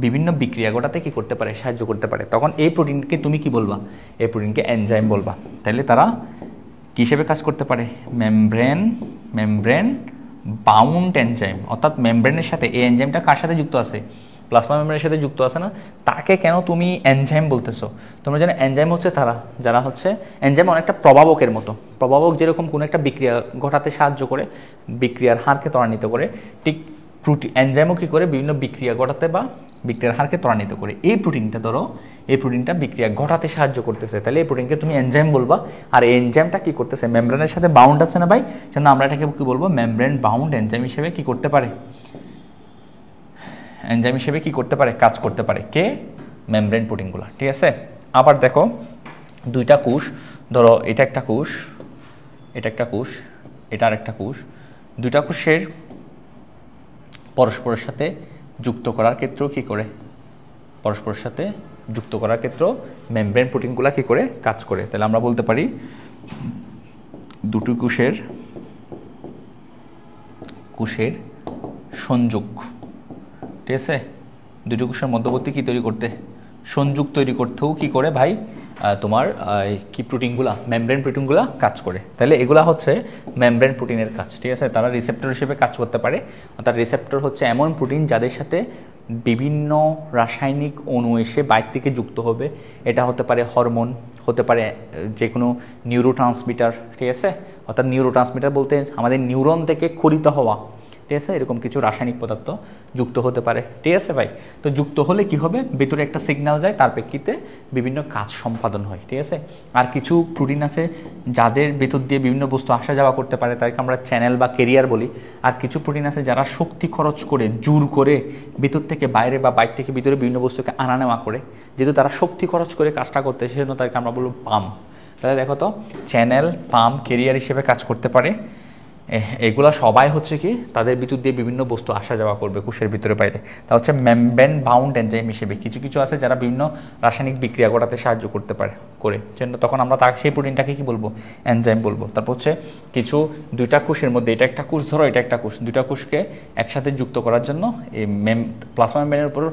বিভিন্ন বিক্রিয়া ঘটাতে কি করতে পারে, সাহায্য করতে পারে। তখন এই প্রোটিনকে তুমি কি বলবা, এই প্রোটিনকে এনজাইম বলবা। তাহলে তারা কী হিসেবে কাজ করতে পারে, মেমব্রেন বাউন্ড এনজাইম, অর্থাৎ মেমব্রেনের সাথে এই এনজাইমটা কার সাথে যুক্ত আছে, প্লাজমা মেমব্রেনের সাথে যুক্ত আছে না, তাকে কেন তুমি এনজাইম বলতেছো? তোমরা জানো এনজাইম হচ্ছে তারা যারা হচ্ছে, এনজাইম অনেকটা প্রভাবকের মতো, প্রভাবক যেরকম কোনো একটা বিক্রিয়া ঘটাতে সাহায্য করে, বিক্রিয়ার হারকে ত্বরান্বিত করে, ঠিক এনজাইমও কী করে বিভিন্ন বিক্রিয়া ঘটাতে বা বিক্রিয়ার হারকে ত্বরান্বিত করে। এই প্রোটিনটা ধরো, এই প্রোটিনটা বিক্রিয়া ঘটাতে সাহায্য করতেছে, তাহলে এই প্রোটিনকে তুমি এনজাইম বলবা। আর এই এনজাইমটা কী করতেছে, মেমব্রেনের সাথে বাউন্ড আছে না ভাই, সেজন্য আমরা এটাকে কী বলবো, মেমব্রেন বাউন্ড এনজাইম হিসেবে কী করতে পারে, এনজাইম হিসেবে কী করতে পারে, কাজ করতে পারে কে, মেমব্রেন প্রোটিনগুলো, ঠিক আছে। আবার দেখো দুইটা কোষ, ধরো এটা একটা কোষ, এটা একটা কোষ, এটা আর একটা কোষ, দুইটা কোষের পরস্পরের সাথে যুক্ত করার ক্ষেত্রেও কী করে, পরস্পরের সাথে যুক্ত করার ক্ষেত্রেও মেমব্রেন প্রোটিনগুলো কী করে কাজ করে। তাহলে আমরা বলতে পারি দুটো কোষের সংযোগ, ঠিক আছে, দুটো কোষের মধ্যবর্তী কী তৈরি করতে, সংযোগ তৈরি করতেও কী করে ভাই, তোমার কি প্রোটিনগুলা, মেমব্রেন প্রোটিনগুলা কাজ করে। তাহলে এগুলা হচ্ছে মেমব্রেন প্রোটিনের কাজ, ঠিক আছে। তারা রিসেপ্টর হিসেবে কাজ করতে পারে, অর্থাৎ রিসেপ্টর হচ্ছে এমন প্রোটিন যাদের সাথে বিভিন্ন রাসায়নিক অণু এসে বাইর থেকে যুক্ত হবে। এটা হতে পারে হরমোন, হতে পারে যে কোনো নিউরোট্রান্সমিটার, ঠিক আছে, অর্থাৎ নিউরোট্রান্সমিটার বলতে আমাদের নিউরন থেকে ক্ষরিত হওয়া, ঠিক আছে, এরকম কিছু রাসায়নিক পদার্থ যুক্ত হতে পারে, ঠিক আছে ভাই। তো যুক্ত হলে কি হবে, ভেতরে একটা সিগন্যাল যায়, তার প্রেক্ষিতে বিভিন্ন কাজ সম্পাদন হয়, ঠিক আছে। আর কিছু প্রোটিন আছে যাদের ভেতর দিয়ে বিভিন্ন বস্তু আসা যাওয়া করতে পারে, তাদেরকে আমরা চ্যানেল বা ক্যারিয়ার বলি। আর কিছু প্রোটিন আছে যারা শক্তি খরচ করে, জোর করে ভেতর থেকে বাইরে বা বাইরে থেকে ভিতরে বিভিন্ন বস্তুকে আনা নেওয়া করে, যেহেতু তারা শক্তি খরচ করে কাজটা করতে, সেজন্য তাদেরকে আমরা বলবো পাম্প। তাহলে দেখো তো, চ্যানেল, পাম্প, ক্যারিয়ার হিসেবে কাজ করতে পারে। এগুলা সবাই হচ্ছে কি, তাদের ভিতর দিয়ে বিভিন্ন বস্তু আসা যাওয়া করবে কোষের ভিতরে বাইরে, তা হচ্ছে মেমব্রেন বাউন্ড এনজাইম হিসেবে। কিছু কিছু আছে যারা বিভিন্ন রাসায়নিক বিক্রিয়া ঘটাতে সাহায্য করতে পারে করে, তখন আমরা তাকে সেই প্রোটিনটাকে কি বলবো, এনজাইম বলবো। তারপর হচ্ছে কিছু দুইটা কোষের মধ্যে, এটা একটা কোষ ধরো, এটা একটা কোষ, দুইটা কোষকে একসাথে যুক্ত করার জন্য এই প্লাজমা মেমব্রেনের উপর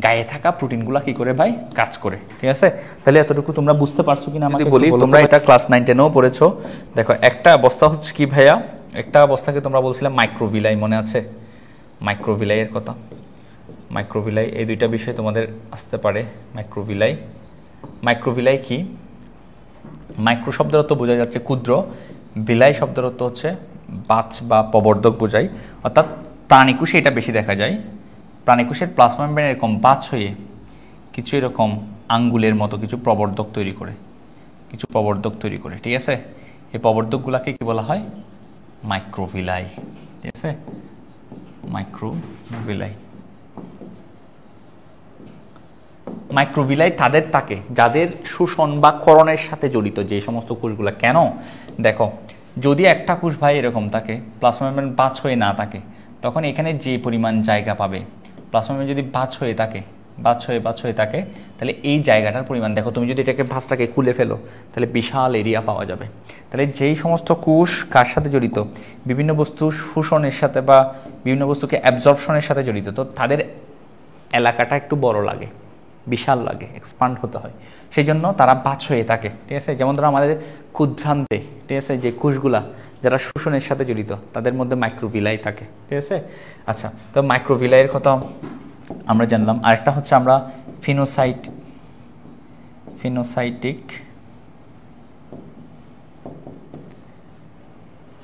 গায়ে থাকা প্রোটিনগুলো কি করে ভাই, কাজ করে, ঠিক আছে। তাহলে এতটুকু তোমরা বুঝতে পারছো কিনা আমাকে বলি, তোমরা এটা ক্লাস 9-10-এও পড়েছো। দেখো একটা অবস্থা হচ্ছে কি ভাইয়া, একটা অবস্থাকে তোমরা বলছিলাম মাইক্রোভিলাই, মনে আছে মাইক্রোভিলাইয়ের কথা, মাইক্রোভিলাই, এই দুইটা বিষয় তোমাদের আসতে পারে। মাইক্রোভিলাই কি, মাইক্রো শব্দের অর্থ বোঝা যাচ্ছে ক্ষুদ্র, ভিলাই শব্দের অর্থ হচ্ছে বাচ বা প্রবর্ধক বোঝায়, অর্থাৎ প্রাণীকোষে এটা বেশি দেখা যায়। প্রাণীকোষের প্লাজমা মেমব্রেন এরকম বাচ হয়ে কিছু এরকম আঙ্গুলের মতো কিছু প্রবর্ধক তৈরি করে, ঠিক আছে। এই প্রবর্ধকগুলোকে কি বলা হয়, মাইক্রোভিলাই, ঠিক আছে, মাইক্রোভিলাই তাদের থাকে যাদের শোষণ বা ক্ষরণের সাথে জড়িত যে সমস্ত কোষগুলো। কেন দেখো, যদি একটা কোষ ভাই এরকম থাকে, প্লাজমা মেমব্রেন বাঁচ হয়ে না থাকে, তখন এখানে যে পরিমাণ জায়গা পাবে, প্লাজমা মেমব্রেন যদি বাঁচ হয়ে থাকে, তাহলে এই জায়গাটার পরিমাণ দেখো, তুমি যদি এটাকে ভাঁজটাকে খুলে ফেলো তাহলে বিশাল এরিয়া পাওয়া যাবে। তাহলে যেই সমস্ত কোষ কার সাথে জড়িত, বিভিন্ন বস্তু শোষণের সাথে বা বিভিন্ন বস্তুকে অ্যাবজর্পশনের সাথে জড়িত, তো তাদের এলাকাটা একটু বড় লাগে, বিশাল লাগে, এক্সপান্ড হতে হয়, সেই জন্য তারা বাঁচ হয়ে থাকে, ঠিক আছে। যেমন ধরো আমাদের ক্ষুদ্রান্তে, ঠিক আছে, যে কোষগুলা যারা শোষণের সাথে জড়িত, তাদের মধ্যে মাইক্রোভিলাই থাকে, ঠিক আছে। আচ্ছা, তো মাইক্রোভিলাইয়ের কথা আমরা জানলাম। আরেকটা হচ্ছে আমরা ফিনোসাইটিক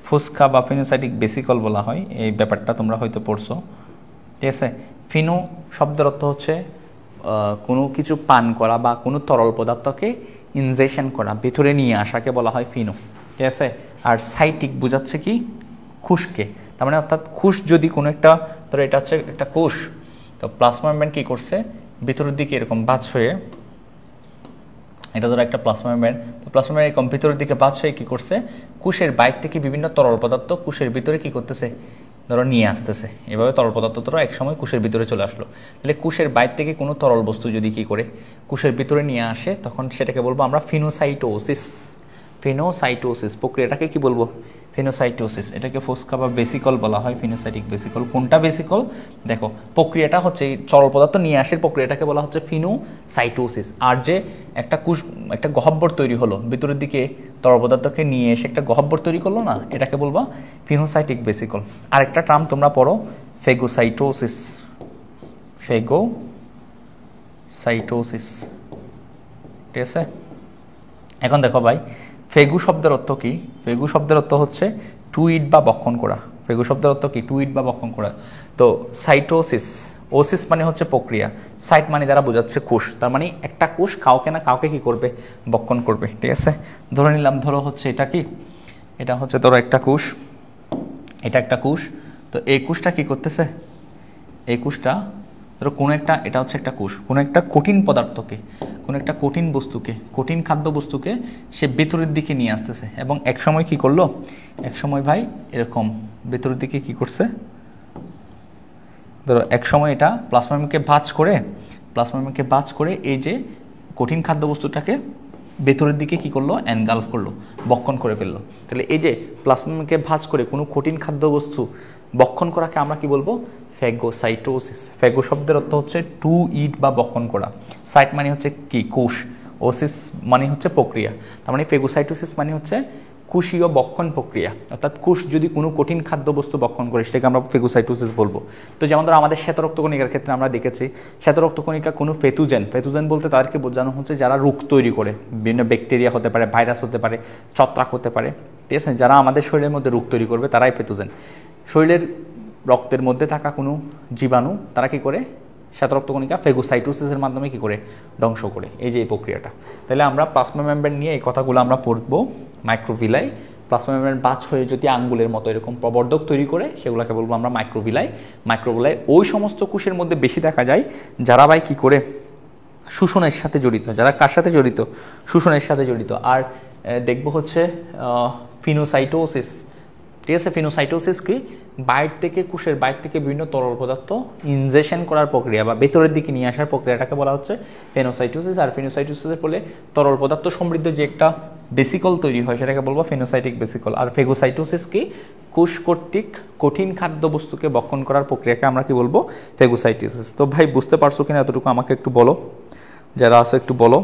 ফুসকা বা ফিনোসাইটিক বেসিকল বলা হয়, এই ব্যাপারটা তোমরা হয়তো পড়ছো, ঠিক আছে। ফিনো শব্দের অর্থ হচ্ছে কোনো কিছু পান করা বা কোনো তরল পদার্থকে ইনজেকশন করা, ভেতরে নিয়ে আসাকে বলা হয় ফিনো, ঠিক আছে। আর সাইটিক বোঝাচ্ছে কি, কোষকে, তার মানে অর্থাৎ কোষ যদি কোনো একটা, ধরো এটা হচ্ছে একটা কোষ, তো প্লাজমা মেমব্রেন কী করছে, ভিতরের দিকে এরকম বাঁচ হয়ে এটা ধরো একটা প্লাজমা মেমব্রেন। তো প্লাজমা মেমব্রেন এরকম ভিতরের দিকে বাঁচ হয়ে কী করছে, কোষের বাইরে থেকে বিভিন্ন তরল পদার্থ কোষের ভিতরে কী করতেছে, ধরো নিয়ে আসতেছে। এভাবে তরল পদার্থ ধরো একসময় কোষের ভিতরে চলে আসলো। তাহলে কোষের বাইরে থেকে কোনো তরল বস্তু যদি কী করে কোষের ভিতরে নিয়ে আসে, তখন সেটাকে বলবো আমরা ফিনোসাইটোসিস। ফিনোসাইটোসিস প্রক্রিয়াটাকে কি বলবো, ফিনোসাইটোসিস। এটাকে ফোস্কা বা বেসিকল বলা হয়, ফিনোসাইটিক বেসিকল। কোনটা বেসিকল, দেখো প্রক্রিয়াটা হচ্ছে তরল পদার্থ নিয়ে আসার প্রক্রিয়াটাকে বলা হচ্ছে ফিনোসাইটোসিস। আর যে একটা কোষ, একটা গহ্বর তৈরি হলো ভিতরের দিকে তরল পদার্থকে নিয়ে এসে একটা গহ্বর তৈরি করলো না, এটাকে বলবো ফিনোসাইটিক বেসিকল। আরেকটা টার্ম তোমরা পড়ো ফেগোসাইটোসিস, ফেগোসাইটোসিস, ঠিক আছে। এখন দেখো ভাই, ফেগু শব্দের অর্থ কি, ফেগু শব্দের অর্থ হচ্ছে টু ইট বা বক্ষণ করা। ফেগু শব্দের অর্থ কি, টু ইট বা বক্ষণ করা। তো সাইটোসিস, ওসিস মানে হচ্ছে প্রক্রিয়া, সাইট মানে দ্বারা বোঝাচ্ছে কোষ, তার মানে একটা কোষ কাউকে না কাউকে কি করবে, বক্ষণ করবে, ঠিক আছে। ধরে নিলাম, ধরো হচ্ছে এটা কি, এটা হচ্ছে ধরো একটা কোষ, এটা একটা কোষ। তো এই কোষটা কি করতেছে, এই কোষটা ধরো কোনো একটা, এটা হচ্ছে একটা কোষ, কোনো একটা কঠিন পদার্থকে, কোনো একটা কঠিন বস্তুকে, কঠিন খাদ্য বস্তুকে সে ভেতরের দিকে নিয়ে আসতেছে। এবং এক সময় কি করলো, এক সময় ভাই এরকম ভেতরের দিকে কি করছে, ধরো এক সময় এটা প্লাজমাকে ভাঁজ করে, প্লাজমাকে ভাঁজ করে এই যে কঠিন খাদ্য বস্তুটাকে ভেতরের দিকে কি করলো, এনগালফ করলো, বক্ষণ করে ফেললো। তাহলে এই যে প্লাজমাকে ভাঁজ করে কোনো কঠিন খাদ্যবস্তু বক্ষণ করাকে আমরা কি বলবো, ফ্যাগোসাইটোসিস। ফ্যাগো শব্দের অর্থ হচ্ছে টু ইট বা বক্ষণ করা, সাইট মানে হচ্ছে কি কোষ, ওসিস মানে হচ্ছে প্রক্রিয়া। তার মানে ফ্যাগোসাইটোসিস মানে হচ্ছে কোষীয় বক্ষণ প্রক্রিয়া, অর্থাৎ কোষ যদি কোনো কঠিন খাদ্যবস্তু বক্ষণ করে সেটাকে আমরা ফেগোসাইটোসিস বলবো। তো যেমন ধরো আমাদের শ্বেতরক্তকণিকার ক্ষেত্রে আমরা দেখেছি, শ্বেতরক্তকণিকা কোনো প্যাথোজেন, প্যাথোজেন বলতে তাদেরকে বোঝানো হচ্ছে যারা রোগ তৈরি করে, বিভিন্ন ব্যাকটেরিয়া হতে পারে, ভাইরাস হতে পারে, ছত্রাক হতে পারে, ঠিক আছে। যারা আমাদের শরীরের মধ্যে রোগ তৈরি করবে তারাই প্যাথোজেন। শরীরের রক্তের মধ্যে থাকা কোনো জীবাণু তারা কী করে, শ্বেতরক্তকণিকা ফেগোসাইটোসিসের মাধ্যমে কী করে ধ্বংস করে, এই যে এই প্রক্রিয়াটা। তাহলে আমরা প্লাজমা মেমব্রেন নিয়ে এই কথাগুলো আমরা পড়বো। মাইক্রোভিলাই, প্লাজমা মেমব্রেন বাঁচ হয়ে যদি আঙ্গুলের মতো এরকম প্রবর্ধক তৈরি করে, সেগুলোকে বলবো আমরা মাইক্রোভিলাই। মাইক্রোভিলাই ওই সমস্ত কোষের মধ্যে বেশি দেখা যায় যারা ভাই কী করে শোষণের সাথে জড়িত, যারা কার সাথে জড়িত, শোষণের সাথে জড়িত। আর দেখবো হচ্ছে ফিনোসাইটোসিস, ঠিক আছে। ফিনোসাইটোসিস কি, বাইরে থেকে কোষের বাইরে থেকে বিভিন্ন তরল পদার্থ ইনজেকশন করার প্রক্রিয়া বা ভেতরের দিকে নিয়ে আসার প্রক্রিয়াটাকে বলা হচ্ছে ফিনোসাইটোসিস। আর ফিনোসাইটোসিসের ফলে তরল পদার্থ সমৃদ্ধ যে একটা বেসিকল তৈরি হয় সেটাকে বলবো ফিনোসাইটিক বেসিকল। আর ফেগোসাইটোসিস কি, কোষ কর্তৃক কঠিন খাদ্যবস্তুকে বক্ষণ করার প্রক্রিয়াকে আমরা কি বলবো, ফেগোসাইটোসিস। তো ভাই বুঝতে পারছো কিনা এতটুকু আমাকে একটু বলো, যারা আছে একটু বলো।